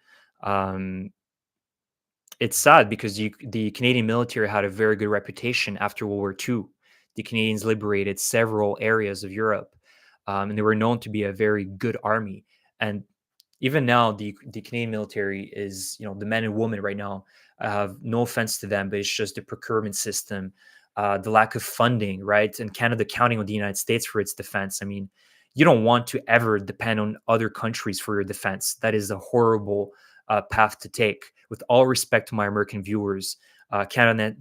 It's sad because the Canadian military had a very good reputation after World War II. The Canadians liberated several areas of Europe, and they were known to be a very good army. And even now, the Canadian military is, the men and women right now, have no offense to them, but it's just the procurement system, the lack of funding, right? And Canada counting on the United States for its defense. I mean, you don't want to ever depend on other countries for your defense. That is a horrible path to take. With all respect to my American viewers, Canada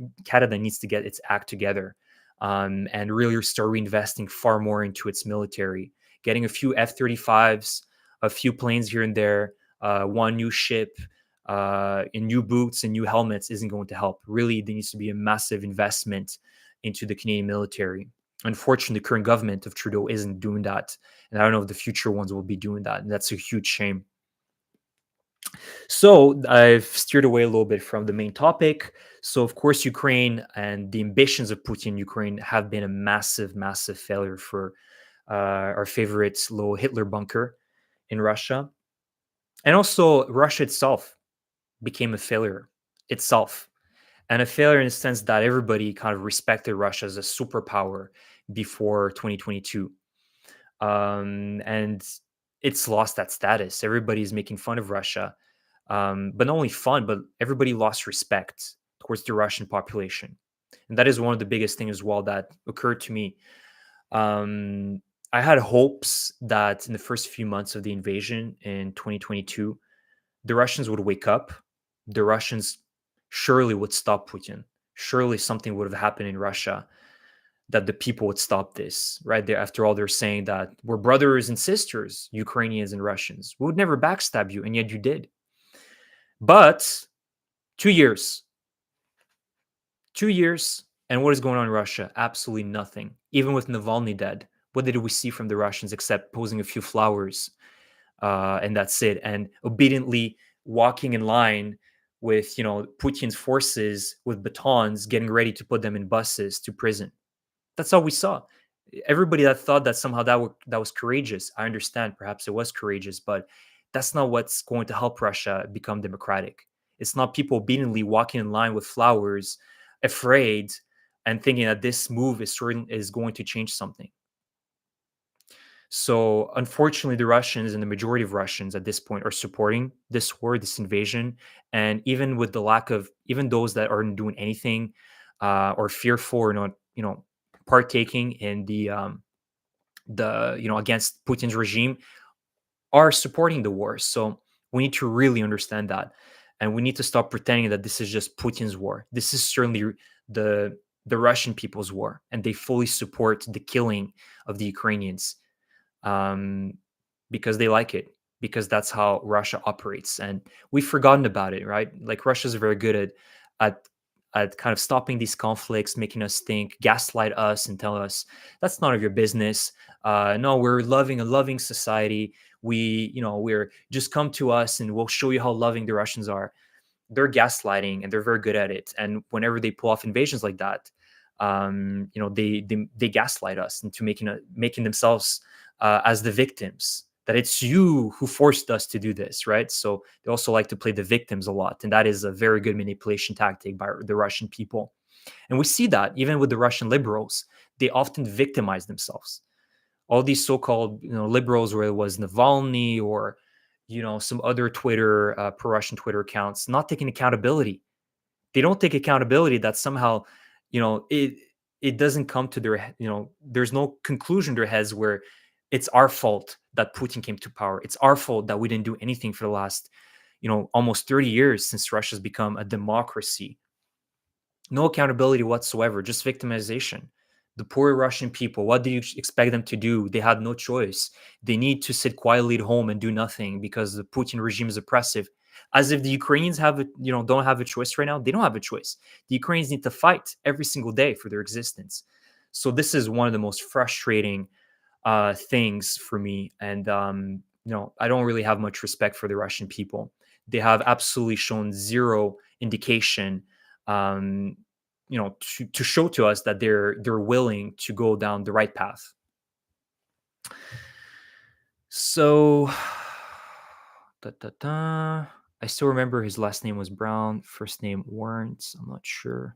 needs to get its act together and really start reinvesting far more into its military, getting a few F-35s, a few planes here and there, one new ship, and new boots and new helmets isn't going to help. Really, there needs to be a massive investment into the Canadian military. Unfortunately, the current government of Trudeau isn't doing that, and I don't know if the future ones will be doing that. And that's a huge shame. So I've steered away a little bit from the main topic. So of course, Ukraine and the ambitions of Putin in Ukraine have been a massive, massive failure for our favorite little Hitler bunker in Russia. And also, Russia itself became a failure itself. And a failure in the sense that everybody kind of respected Russia as a superpower before 2022. And it's lost that status. Everybody's making fun of Russia. But not only fun, but everybody lost respect towards the Russian population. And that is one of the biggest things as well that occurred to me. Um, I had hopes that in the first few months of the invasion in 2022, the Russians would wake up. The Russians surely would stop Putin. Surely something would have happened in Russia that the people would stop this, right? There, after all, they're saying that we're brothers and sisters, Ukrainians and Russians. We would never backstab you, and yet you did. But 2 years, 2 years, and what is going on in Russia? Absolutely nothing. Even with Navalny dead, what did we see from the Russians except posing a few flowers, and that's it? And obediently walking in line with Putin's forces with batons, getting ready to put them in buses to prison. That's all we saw. Everybody that thought that somehow that was courageous, I understand. Perhaps it was courageous, but that's not what's going to help Russia become democratic. It's not people obediently walking in line with flowers, afraid, and thinking that this move is going to change something. So, unfortunately, the Russians and the majority of Russians at this point are supporting this war, this invasion, and even with the lack of even those that aren't doing anything, or fearful or not, partaking in the against Putin's regime, are supporting the war. So we need to really understand that, and we need to stop pretending that this is just Putin's war. This is certainly the the Russian people's war, and they fully support the killing of the Ukrainians, um, because they like it, because that's how Russia operates, and we've forgotten about it, right? Like Russia's very good at at kind of stopping these conflicts, making us think, gaslight us, and tell us that's none of your business. No, we're a loving society. We're just come to us, and we'll show you how loving the Russians are. They're gaslighting, and they're very good at it. And whenever they pull off invasions like that, they gaslight us into making themselves as the victims. That it's you who forced us to do this, right? So they also like to play the victims a lot, and that is a very good manipulation tactic by the Russian people. And we see that even with the Russian liberals, they often victimize themselves. All these so-called liberals, where it was Navalny or some other Twitter pro-Russian Twitter accounts, not taking accountability. They don't take accountability that somehow it doesn't come to their there's no conclusion to their heads where it's our fault that Putin came to power. It's our fault that we didn't do anything for the last almost 30 years since Russia's become a democracy. No accountability whatsoever, just victimization. The poor Russian people, what do you expect them to do? They had no choice. They need to sit quietly at home and do nothing because the Putin regime is oppressive. As if the Ukrainians don't have a choice right now. They don't have a choice. The Ukrainians need to fight every single day for their existence. So this is one of the most frustrating things for me. And I don't really have much respect for the Russian people. They have absolutely shown zero indication, um, to show to us that they're willing to go down the right path. So, da, da, da. I still remember his last name was Brown, first name Warrants. I'm not sure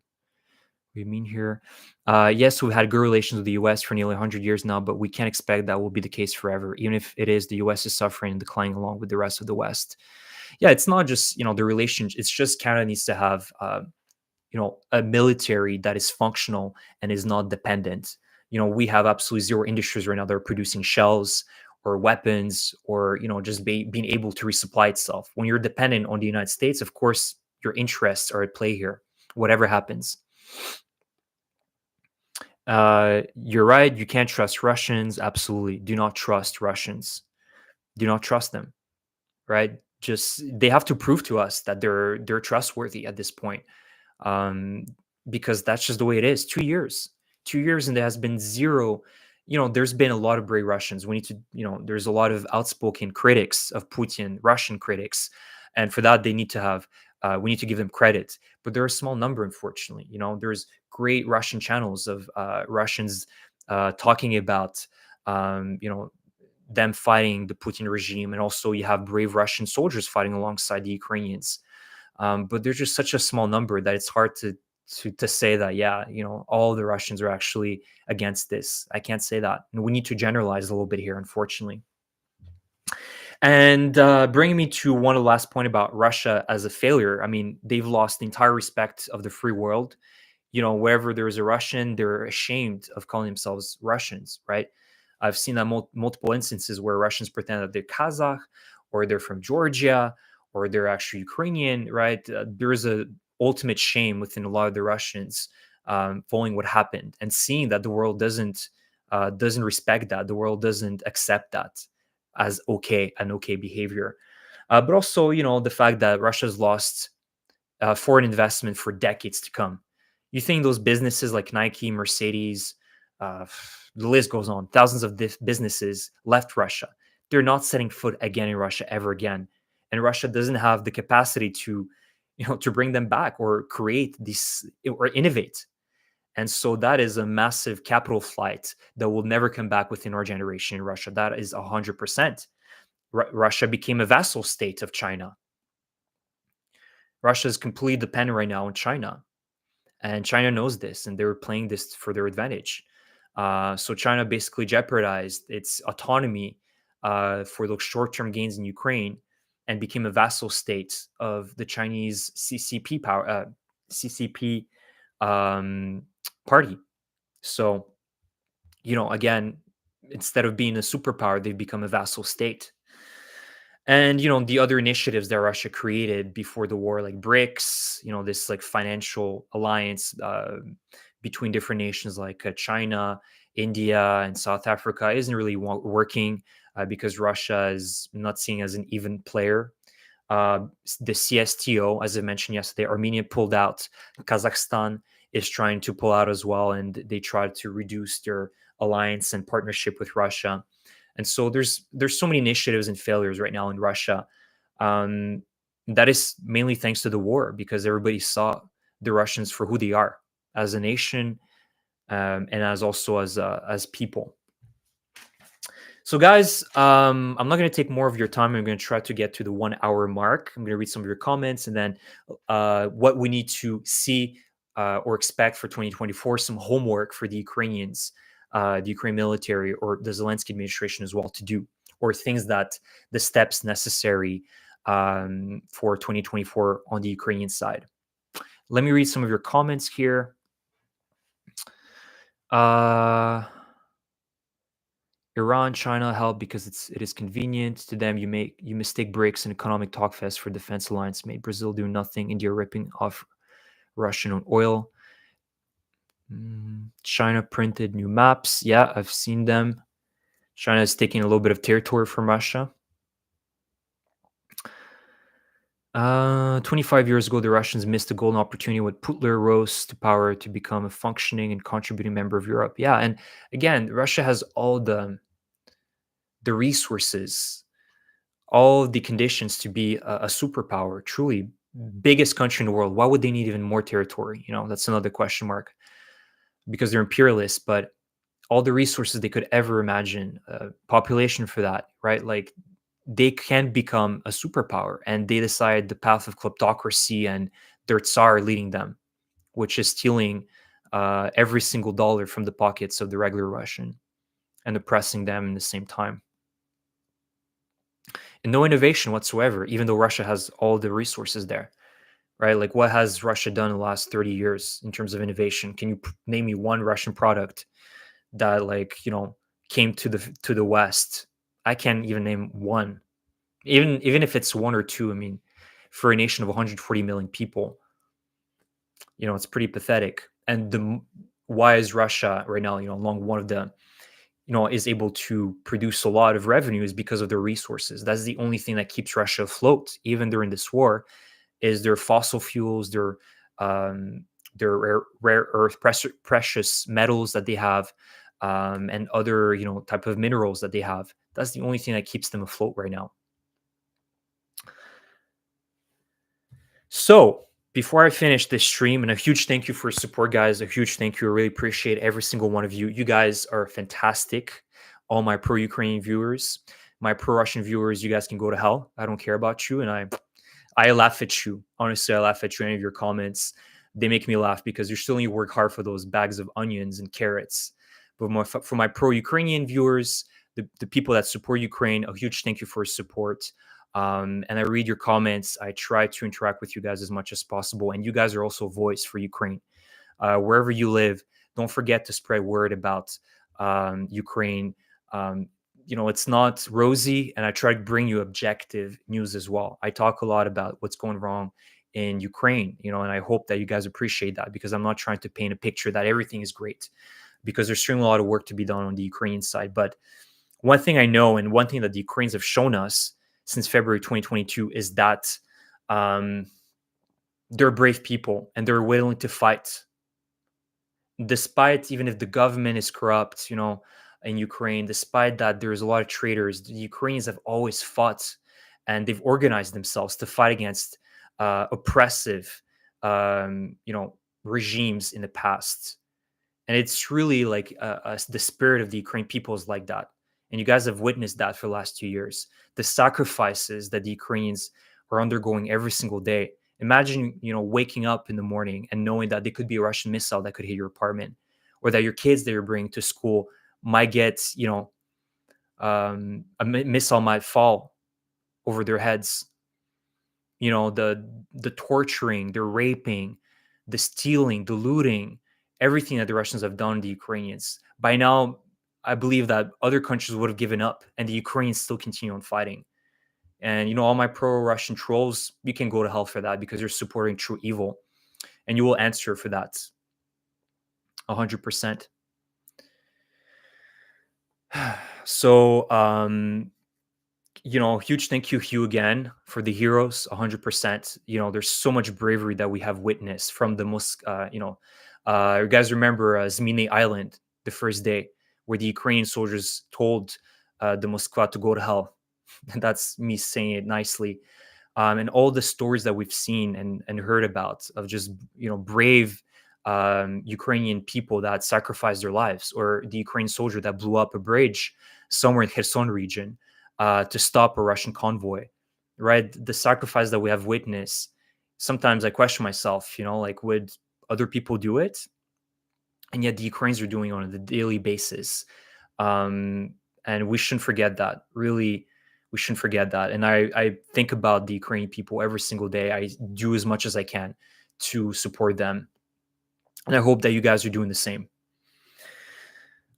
what you mean here. Yes, we've had good relations with the U.S. for nearly 100 years now, but we can't expect that will be the case forever. Even if it is, the U.S. is suffering and declining along with the rest of the West. Yeah, it's not just the relationship. It's just Canada needs to have a military that is functional and is not dependent. We have absolutely zero industries right now that are producing shells or weapons or just being able to resupply itself. When you're dependent on the United States, of course, your interests are at play here, whatever happens. You're right. You can't trust Russians. Absolutely. Do not trust Russians. Do not trust them. Right? just they have to prove to us that they're trustworthy at this point, um, because that's just the way it is. 2 years, 2 years, and there has been zero. There's been a lot of brave Russians. We need to, there's a lot of outspoken critics of Putin, Russian critics, and for that they need to have. We need to give them credit, but they're a small number, unfortunately. There's great Russian channels of Russians talking about, um, you know, them fighting the Putin regime, and also you have brave Russian soldiers fighting alongside the Ukrainians. But they're just such a small number that it's hard to say that, yeah, all the Russians are actually against this. I can't say that, and we need to generalize a little bit here, unfortunately. And bringing me to one of the last point about Russia as a failure. I mean, they've lost the entire respect of the free world. Wherever there's a Russian, they're ashamed of calling themselves Russians, right? I've seen that multiple instances where Russians pretend that they're Kazakh, or they're from Georgia, or they're actually Ukrainian, right? There's a ultimate shame within a lot of the Russians, following what happened and seeing that the world doesn't respect that. The world doesn't accept that as an okay behavior. But also, the fact that Russia's lost foreign investment for decades to come. You think those businesses like Nike, Mercedes, uh, the list goes on, thousands of businesses left Russia. They're not setting foot again in Russia ever again. And Russia doesn't have the capacity to bring them back or create these or innovate. And so that is a massive capital flight that will never come back within our generation in Russia. That is 100%. Russia became a vassal state of China. Russia is completely dependent right now on China, and China knows this, and they were playing this for their advantage. So China basically jeopardized its autonomy for those short-term gains in Ukraine, and became a vassal state of the Chinese CCP um, party. So, again, instead of being a superpower, they've become a vassal state. And the other initiatives that Russia created before the war, like BRICS, this like financial alliance between different nations like China, India, and South Africa, isn't really working because Russia is not seen as an even player. The CSTO, as I mentioned yesterday, Armenia pulled out. Kazakhstan is trying to pull out as well, and they tried to reduce their alliance and partnership with Russia. And so there's so many initiatives and failures right now in Russia. Um, that is mainly thanks to the war, because everybody saw the Russians for who they are as a nation, and as also as people. So, guys, I'm not going to take more of your time. I'm going to try to get to the 1 hour mark. I'm going to read some of your comments, and then what we need to see or expect for 2024, some homework for the Ukrainians, the Ukraine military, or the Zelensky administration as well to do, or things that the steps necessary for 2024 on the Ukrainian side. Let me read some of your comments here. Iran, China help because it is convenient to them. You mistake BRICS and economic talk fest for defense alliance mate. Brazil do nothing. India ripping off Russian oil. China printed new maps. Yeah, I've seen them. China is taking a little bit of territory from Russia. 25 years ago, the Russians missed a golden opportunity when Putler rose to power to become a functioning and contributing member of Europe. Yeah, and again, Russia has all the resources, all the conditions to be a superpower, truly biggest country in the world. Why would they need even more territory? That's another question mark, because they're imperialists, but all the resources they could ever imagine, population for that, right? Like, they can become a superpower, and they decide the path of kleptocracy and their Tsar leading them, which is stealing every single dollar from the pockets of the regular Russian and oppressing them in the same time. And no innovation whatsoever, even though Russia has all the resources there, right? Like, what has Russia done in the last 30 years in terms of innovation? Can you name me one Russian product that, like, came to the West? I can't even name one. Even if it's one or two, I mean, for a nation of 140 million people, it's pretty pathetic. And why is Russia right now, along one of the is able to produce a lot of revenue is because of their resources. That's the only thing that keeps Russia afloat, even during this war, is their fossil fuels, um, their rare earth, precious metals that they have, and other type of minerals that they have. That's the only thing that keeps them afloat right now. So before I finish this stream, and a huge thank you for your support, guys. A huge thank you. I really appreciate every single one of you. You guys are fantastic. All my pro-Ukrainian viewers, my pro-Russian viewers, you guys can go to hell. I don't care about you, and I laugh at you. Honestly, I laugh at you. Any of your comments, they make me laugh because you still need to work hard for those bags of onions and carrots. But for my pro-Ukrainian viewers, the people that support Ukraine, a huge thank you for your support. And I read your comments. I try to interact with you guys as much as possible. And you guys are also a voice for Ukraine. Wherever you live, don't forget to spread word about Ukraine. It's not rosy, and I try to bring you objective news as well. I talk a lot about what's going wrong in Ukraine, and I hope that you guys appreciate that, because I'm not trying to paint a picture that everything is great, because there's certainly a lot of work to be done on the Ukrainian side. But one thing I know, and one thing that the Ukrainians have shown us since February 2022, is that they're brave people and they're willing to fight, despite, even if the government is corrupt, in Ukraine. Despite that, there's a lot of traitors. The Ukrainians have always fought, and they've organized themselves to fight against oppressive, regimes in the past. And it's really like the spirit of the Ukrainian people is like that. And you guys have witnessed that for the last 2 years. The sacrifices that the Ukrainians are undergoing every single day. Imagine, waking up in the morning and knowing that there could be a Russian missile that could hit your apartment, or that your kids that you're bringing to school might get, missile might fall over their heads. The torturing, the raping, the stealing, the looting, everything that the Russians have done to the Ukrainians. By now, I believe that other countries would have given up, and the Ukrainians still continue on fighting. And all my pro-Russian trolls, you can go to hell for that, because you're supporting true evil, and you will answer for that 100%. So, huge thank you, Hugh, again, for the heroes. 100%. There's so much bravery that we have witnessed from the most. You guys remember Zminy Island, the first day, where the Ukrainian soldiers told the Moskva to go to hell. That's me saying it nicely. And all the stories that we've seen and heard about of just brave Ukrainian people that sacrificed their lives, or the Ukrainian soldier that blew up a bridge somewhere in Kherson region to stop a Russian convoy, right? The sacrifice that we have witnessed. Sometimes I question myself, would other people do it? And yet the Ukrainians are doing it on a daily basis. And we shouldn't forget that. Really, we shouldn't forget that. And I think about the Ukrainian people every single day. I do as much as I can to support them. And I hope that you guys are doing the same.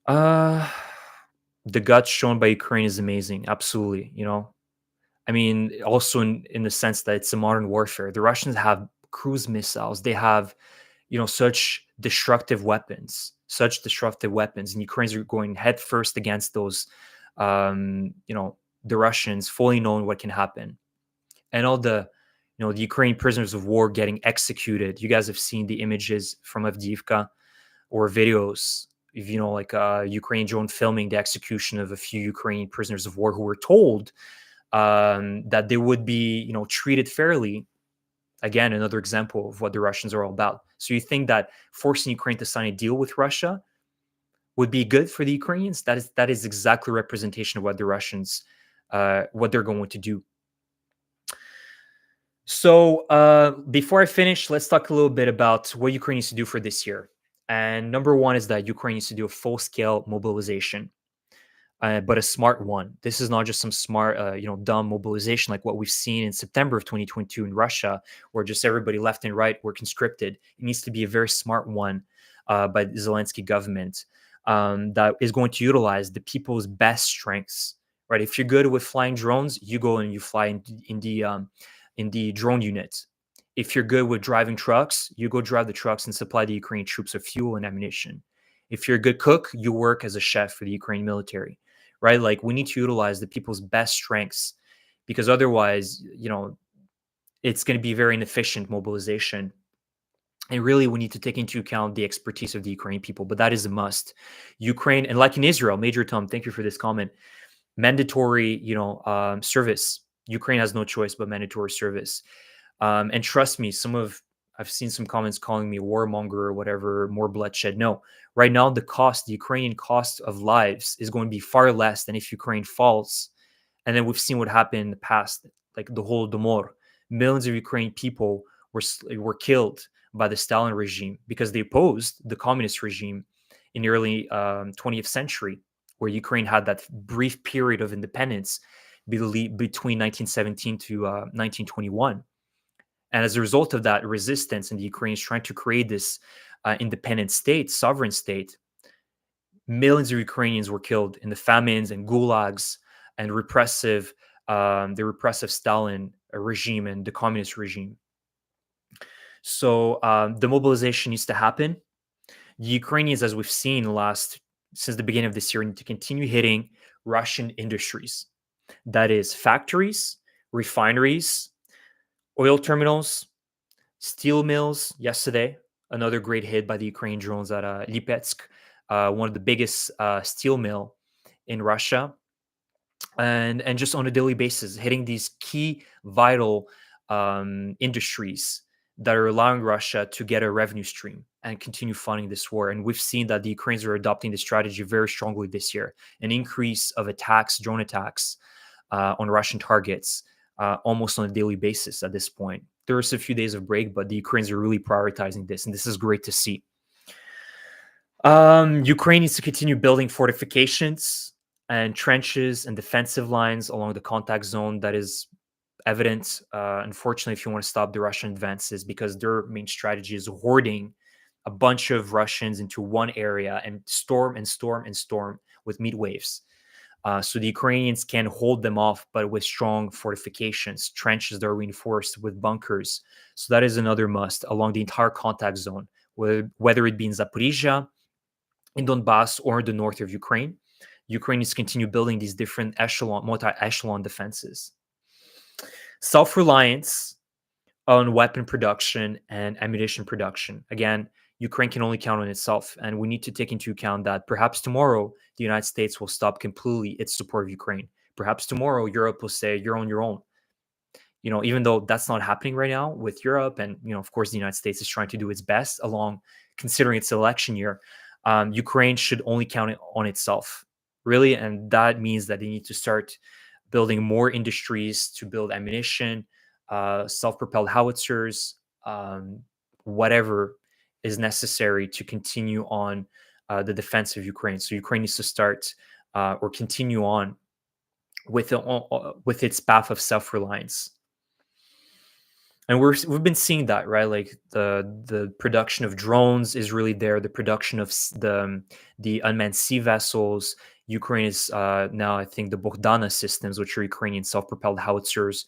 The guts shown by Ukraine is amazing. Absolutely. I mean, also in the sense that it's a modern warfare. The Russians have cruise missiles. They have, such destructive weapons, and Ukrainians are going head first against those, the Russians, fully knowing what can happen. And all the Ukrainian prisoners of war getting executed. You guys have seen the images from Avdiivka, or videos of, Ukrainian drone filming the execution of a few Ukrainian prisoners of war who were told that they would be, treated fairly. Again, another example of what the Russians are all about. So you think that forcing Ukraine to sign a deal with Russia would be good for the Ukrainians? That is exactly representation of what the Russians, what they're going to do. So before I finish, let's talk a little bit about what Ukraine needs to do for this year. And number one is that Ukraine needs to do a full-scale mobilization, but a smart one. This is not just some smart, dumb mobilization like what we've seen in September of 2022 in Russia, where just everybody left and right were conscripted. It needs to be a very smart one by the Zelensky government that is going to utilize the people's best strengths. Right? If you're good with flying drones, you go and you fly in the drone unit. If you're good with driving trucks, you go drive the trucks and supply the Ukrainian troops with fuel and ammunition. If you're a good cook, you work as a chef for the Ukrainian military, right? Like we need to utilize the people's best strengths because otherwise, it's going to be very inefficient mobilization. And really, we need to take into account the expertise of the Ukrainian people, but that is a must. Ukraine, and like in Israel, Major Tom, thank you for this comment. Mandatory, service. Ukraine has no choice but mandatory service. And trust me, I've seen some comments calling me warmonger or whatever, more bloodshed. No, right now the Ukrainian cost of lives is going to be far less than if Ukraine falls. And then we've seen what happened in the past, like the whole Domor. Millions of Ukrainian people were killed by the Stalin regime because they opposed the communist regime in the early 20th century, where Ukraine had that brief period of independence between 1917 to 1921. And as a result of that resistance, and the Ukrainians trying to create this independent state, sovereign state, millions of Ukrainians were killed in the famines and gulags and the repressive Stalin regime and the communist regime. So the mobilization needs to happen. The Ukrainians, as we've seen since the beginning of this year, need to continue hitting Russian industries. That is factories, refineries, oil terminals, steel mills. Yesterday, another great hit by the Ukrainian drones at Lipetsk, one of the biggest steel mill in Russia, and just on a daily basis, hitting these key vital industries that are allowing Russia to get a revenue stream and continue funding this war. And we've seen that the Ukrainians are adopting this strategy very strongly this year. An increase of attacks, drone attacks on Russian targets almost on a daily basis at this point. There's a few days of break, but the Ukrainians are really prioritizing this, and this is great to see. Ukraine needs to continue building fortifications and trenches and defensive lines along the contact zone. That is evident, unfortunately, if you want to stop the Russian advances, because their main strategy is hoarding a bunch of Russians into one area and storm and storm and storm with meat waves. So the Ukrainians can hold them off, but with strong fortifications, trenches that are reinforced with bunkers. So that is another must along the entire contact zone, whether it be in Zaporizhzhia, in Donbass, or in the north of Ukraine. Ukraine needs to continue building these different multi-echelon defenses. Self-reliance on weapon production and ammunition production. Again, Ukraine can only count on itself, and we need to take into account that perhaps tomorrow the United States will stop completely its support of Ukraine. Perhaps tomorrow Europe will say, you're on your own. Even though that's not happening right now with Europe, and of course the United States is trying to do its best along considering its election year, Ukraine should only count on itself, really, and that means that they need to start building more industries to build ammunition, self-propelled howitzers, whatever is necessary to continue on the defense of Ukraine. So Ukraine needs to start or continue on with its path of self-reliance. And we've been seeing that, right? Like the production of drones is really there. The production of the unmanned sea vessels. Ukraine is now, I think, the Bogdana systems, which are Ukrainian self-propelled howitzers.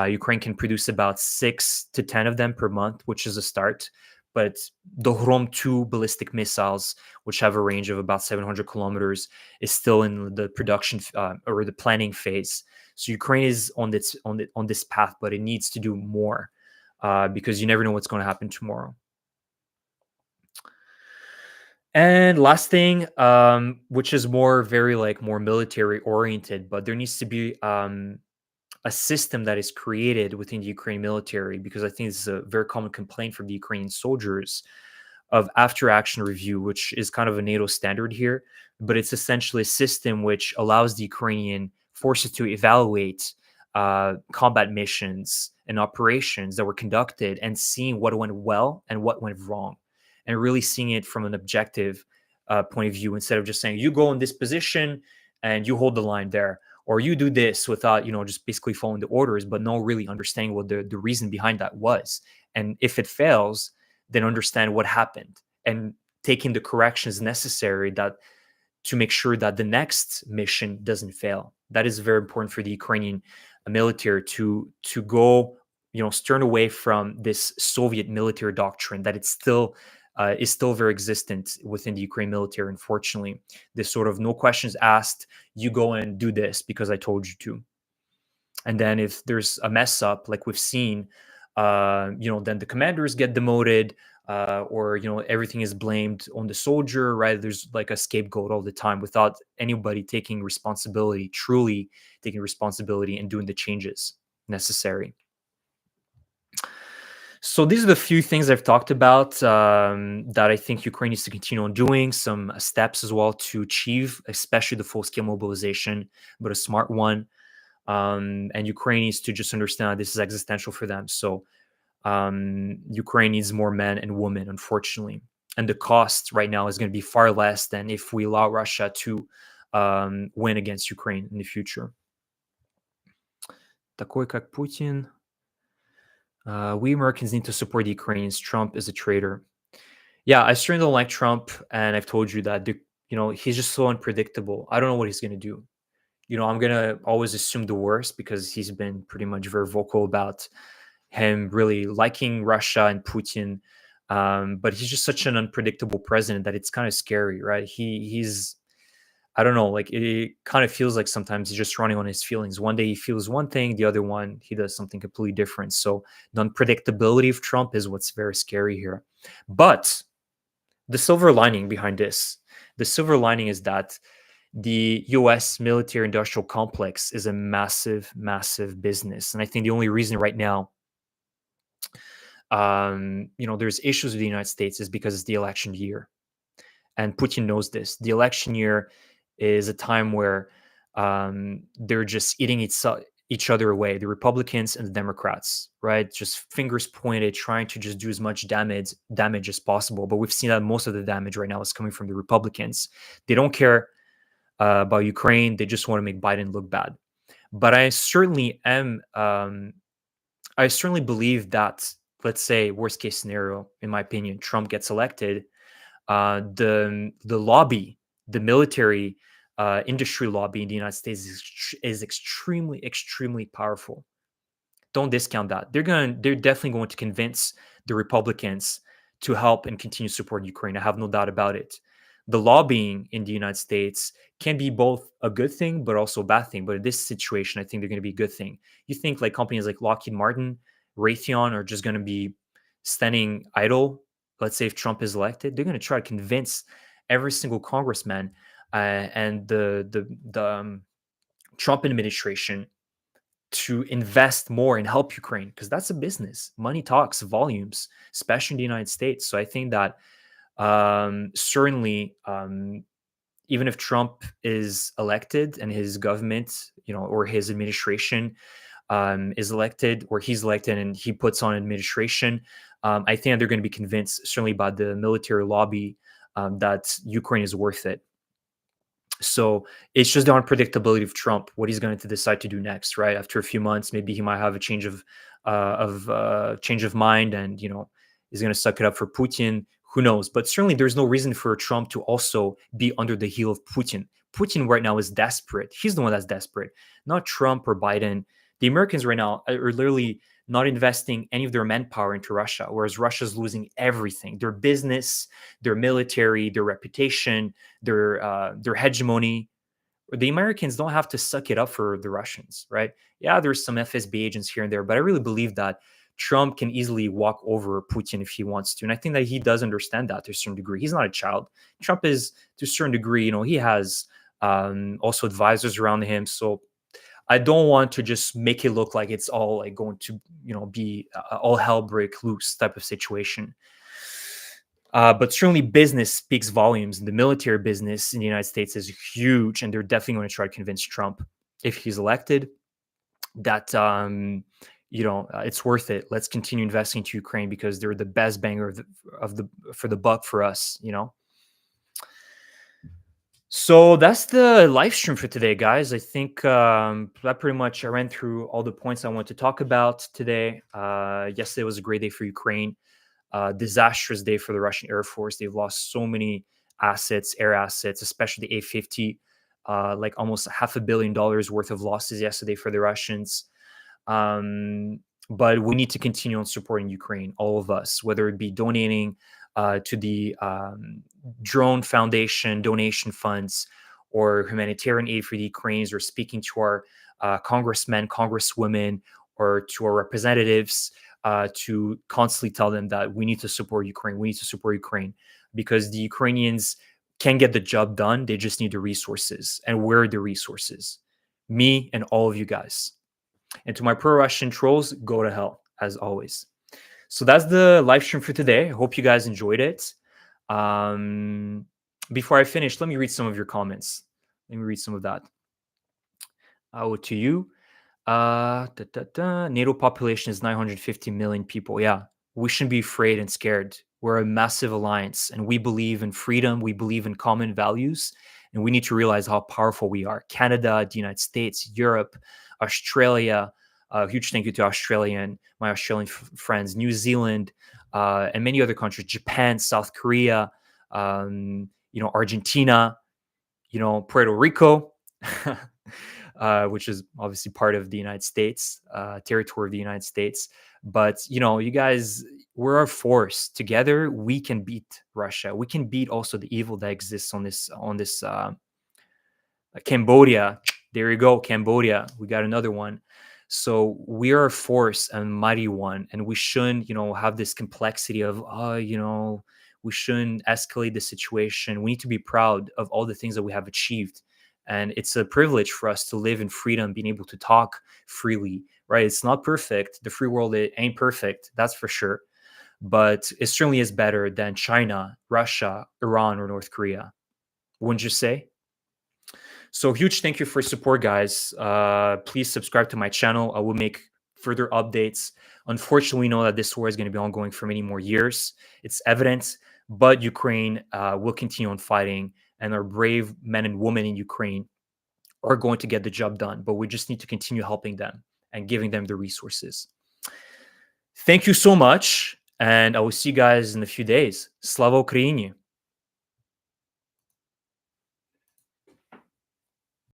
Ukraine can produce about 6 to 10 of them per month, which is a start. But the Hrom 2 ballistic missiles, which have a range of about 700 kilometers, is still in the production or the planning phase. So Ukraine is on this path, but it needs to do more because you never know what's going to happen tomorrow. And last thing, which is more military oriented, but there needs to be a system that is created within the Ukrainian military, because I think this is a very common complaint from the Ukrainian soldiers of after action review, which is kind of a NATO standard here, but it's essentially a system which allows the Ukrainian forces to evaluate combat missions and operations that were conducted and seeing what went well and what went wrong, and really seeing it from an objective point of view, instead of just saying you go in this position and you hold the line there, or you do this without just basically following the orders, but not really understanding what the reason behind that was. And if it fails, then understand what happened and taking the corrections necessary to make sure that the next mission doesn't fail. That is very important for the Ukrainian military to go, turn away from this Soviet military doctrine that it's still is still very existent within the Ukraine military, unfortunately. This sort of no questions asked, you go and do this because I told you to. And then if there's a mess up, like we've seen, then the commanders get demoted, or everything is blamed on the soldier, right? There's like a scapegoat all the time without anybody taking responsibility, truly taking responsibility and doing the changes necessary. So these are the few things I've talked about that I think Ukraine needs to continue on doing. Some steps as well to achieve, especially the full-scale mobilization, but a smart one. And Ukraine needs to just understand this is existential for them. So Ukraine needs more men and women, unfortunately. And the cost right now is going to be far less than if we allow Russia to win against Ukraine in the future. Такой как Putin. We Americans need to support the Ukrainians. Trump is a traitor. Yeah, I certainly don't like Trump, and I've told you that he's just so unpredictable. I don't know what he's going to do. I'm going to always assume the worst because he's been pretty much very vocal about him really liking Russia and Putin. But he's just such an unpredictable president that it's kind of scary, right? He's I don't know, like it kind of feels like sometimes he's just running on his feelings. One day he feels one thing, the other one he does something completely different. So the unpredictability of Trump is what's very scary here. But the silver lining behind this, the silver lining is that the US military industrial complex is a massive, massive business. And I think the only reason right now, there's issues with the United States is because it's the election year. And Putin knows this. The election year is a time where they're just eating each other away, the Republicans and the Democrats, right? Just fingers pointed, trying to just do as much damage as possible. But we've seen that most of the damage right now is coming from the Republicans. They don't care about Ukraine. They just want to make Biden look bad. But I certainly believe that, let's say, worst case scenario, in my opinion, Trump gets elected. The lobby, the military industry lobby in the United States is extremely, extremely powerful. Don't discount that. They're definitely going to convince the Republicans to help and continue to support Ukraine. I have no doubt about it. The lobbying in the United States can be both a good thing, but also a bad thing. But in this situation, I think they're going to be a good thing. You think like companies like Lockheed Martin, Raytheon are just going to be standing idle? Let's say if Trump is elected, they're going to try to convince every single congressman and the Trump administration to invest more and help Ukraine, because that's a business. Money talks volumes, especially in the United States. So I think that certainly, even if Trump is elected and his government, or his administration is elected, or he's elected and he puts on administration, I think they're going to be convinced, certainly by the military lobby, that Ukraine is worth it. So it's just the unpredictability of Trump, what he's going to decide to do next, right? After a few months, maybe he might have a change of mind, and he's going to suck it up for Putin. Who knows? But certainly, there's no reason for Trump to also be under the heel of Putin. Putin right now is desperate. He's the one that's desperate, not Trump or Biden. The Americans right now are literally not investing any of their manpower into Russia, whereas Russia's losing everything: their business, their military, their reputation, their hegemony. The Americans don't have to suck it up for the Russians, right? Yeah, there's some FSB agents here and there, but I really believe that Trump can easily walk over Putin if he wants to. And I think that he does understand that to a certain degree. He's not a child. Trump is, to a certain degree, he has also advisors around him. So I don't want to just make it look like it's all like going to, be all hell break loose type of situation. But certainly business speaks volumes. And the military business in the United States is huge. And they're definitely going to try to convince Trump, if he's elected, that, it's worth it. Let's continue investing to Ukraine because they're the best banger for the buck for us, So that's the live stream for today, guys. I think that pretty much I ran through all the points I wanted to talk about today. Yesterday was a great day for Ukraine. Disastrous day for the Russian Air Force. They've lost so many assets, air assets, especially the A-50, like almost $500 million worth of losses yesterday for the Russians. But we need to continue on supporting Ukraine, all of us, whether it be donating to the Drone Foundation donation funds or humanitarian aid for the Ukrainians, or speaking to our congressmen, congresswomen, or to our representatives to constantly tell them that we need to support Ukraine. We need to support Ukraine because the Ukrainians can get the job done. They just need the resources. And where are the resources? Me and all of you guys. And to my pro-Russian trolls, go to hell, as always. So that's the live stream for today. I hope you guys enjoyed it. Before I finish, let me read some of your comments. Let me read some of that. To you. NATO population is 950 million people. Yeah, we shouldn't be afraid and scared. We're a massive alliance, and we believe in freedom. We believe in common values, and we need to realize how powerful we are. Canada, the United States, Europe, Australia. Huge thank you to my Australian friends, New Zealand, and many other countries. Japan, South Korea, Argentina, Puerto Rico. Which is obviously part of the United States, territory of the United States. But, you guys, we're a force. Together, we can beat Russia. We can beat also the evil that exists on this Cambodia. There you go, Cambodia. We got another one. So we are a force, a mighty one, and we shouldn't, have this complexity of, we shouldn't escalate the situation. We need to be proud of all the things that we have achieved. And it's a privilege for us to live in freedom, being able to talk freely, right? It's not perfect. The free world, it ain't perfect, that's for sure. But it certainly is better than China, Russia, Iran, or North Korea. Wouldn't you say? So huge thank you for your support, guys. Please subscribe to my channel. I will make further updates. Unfortunately, we know that this war is going to be ongoing for many more years. It's evident, but Ukraine will continue on fighting, and our brave men and women in Ukraine are going to get the job done. But we just need to continue helping them and giving them the resources. Thank you so much, and I will see you guys in a few days. Slava Ukraini!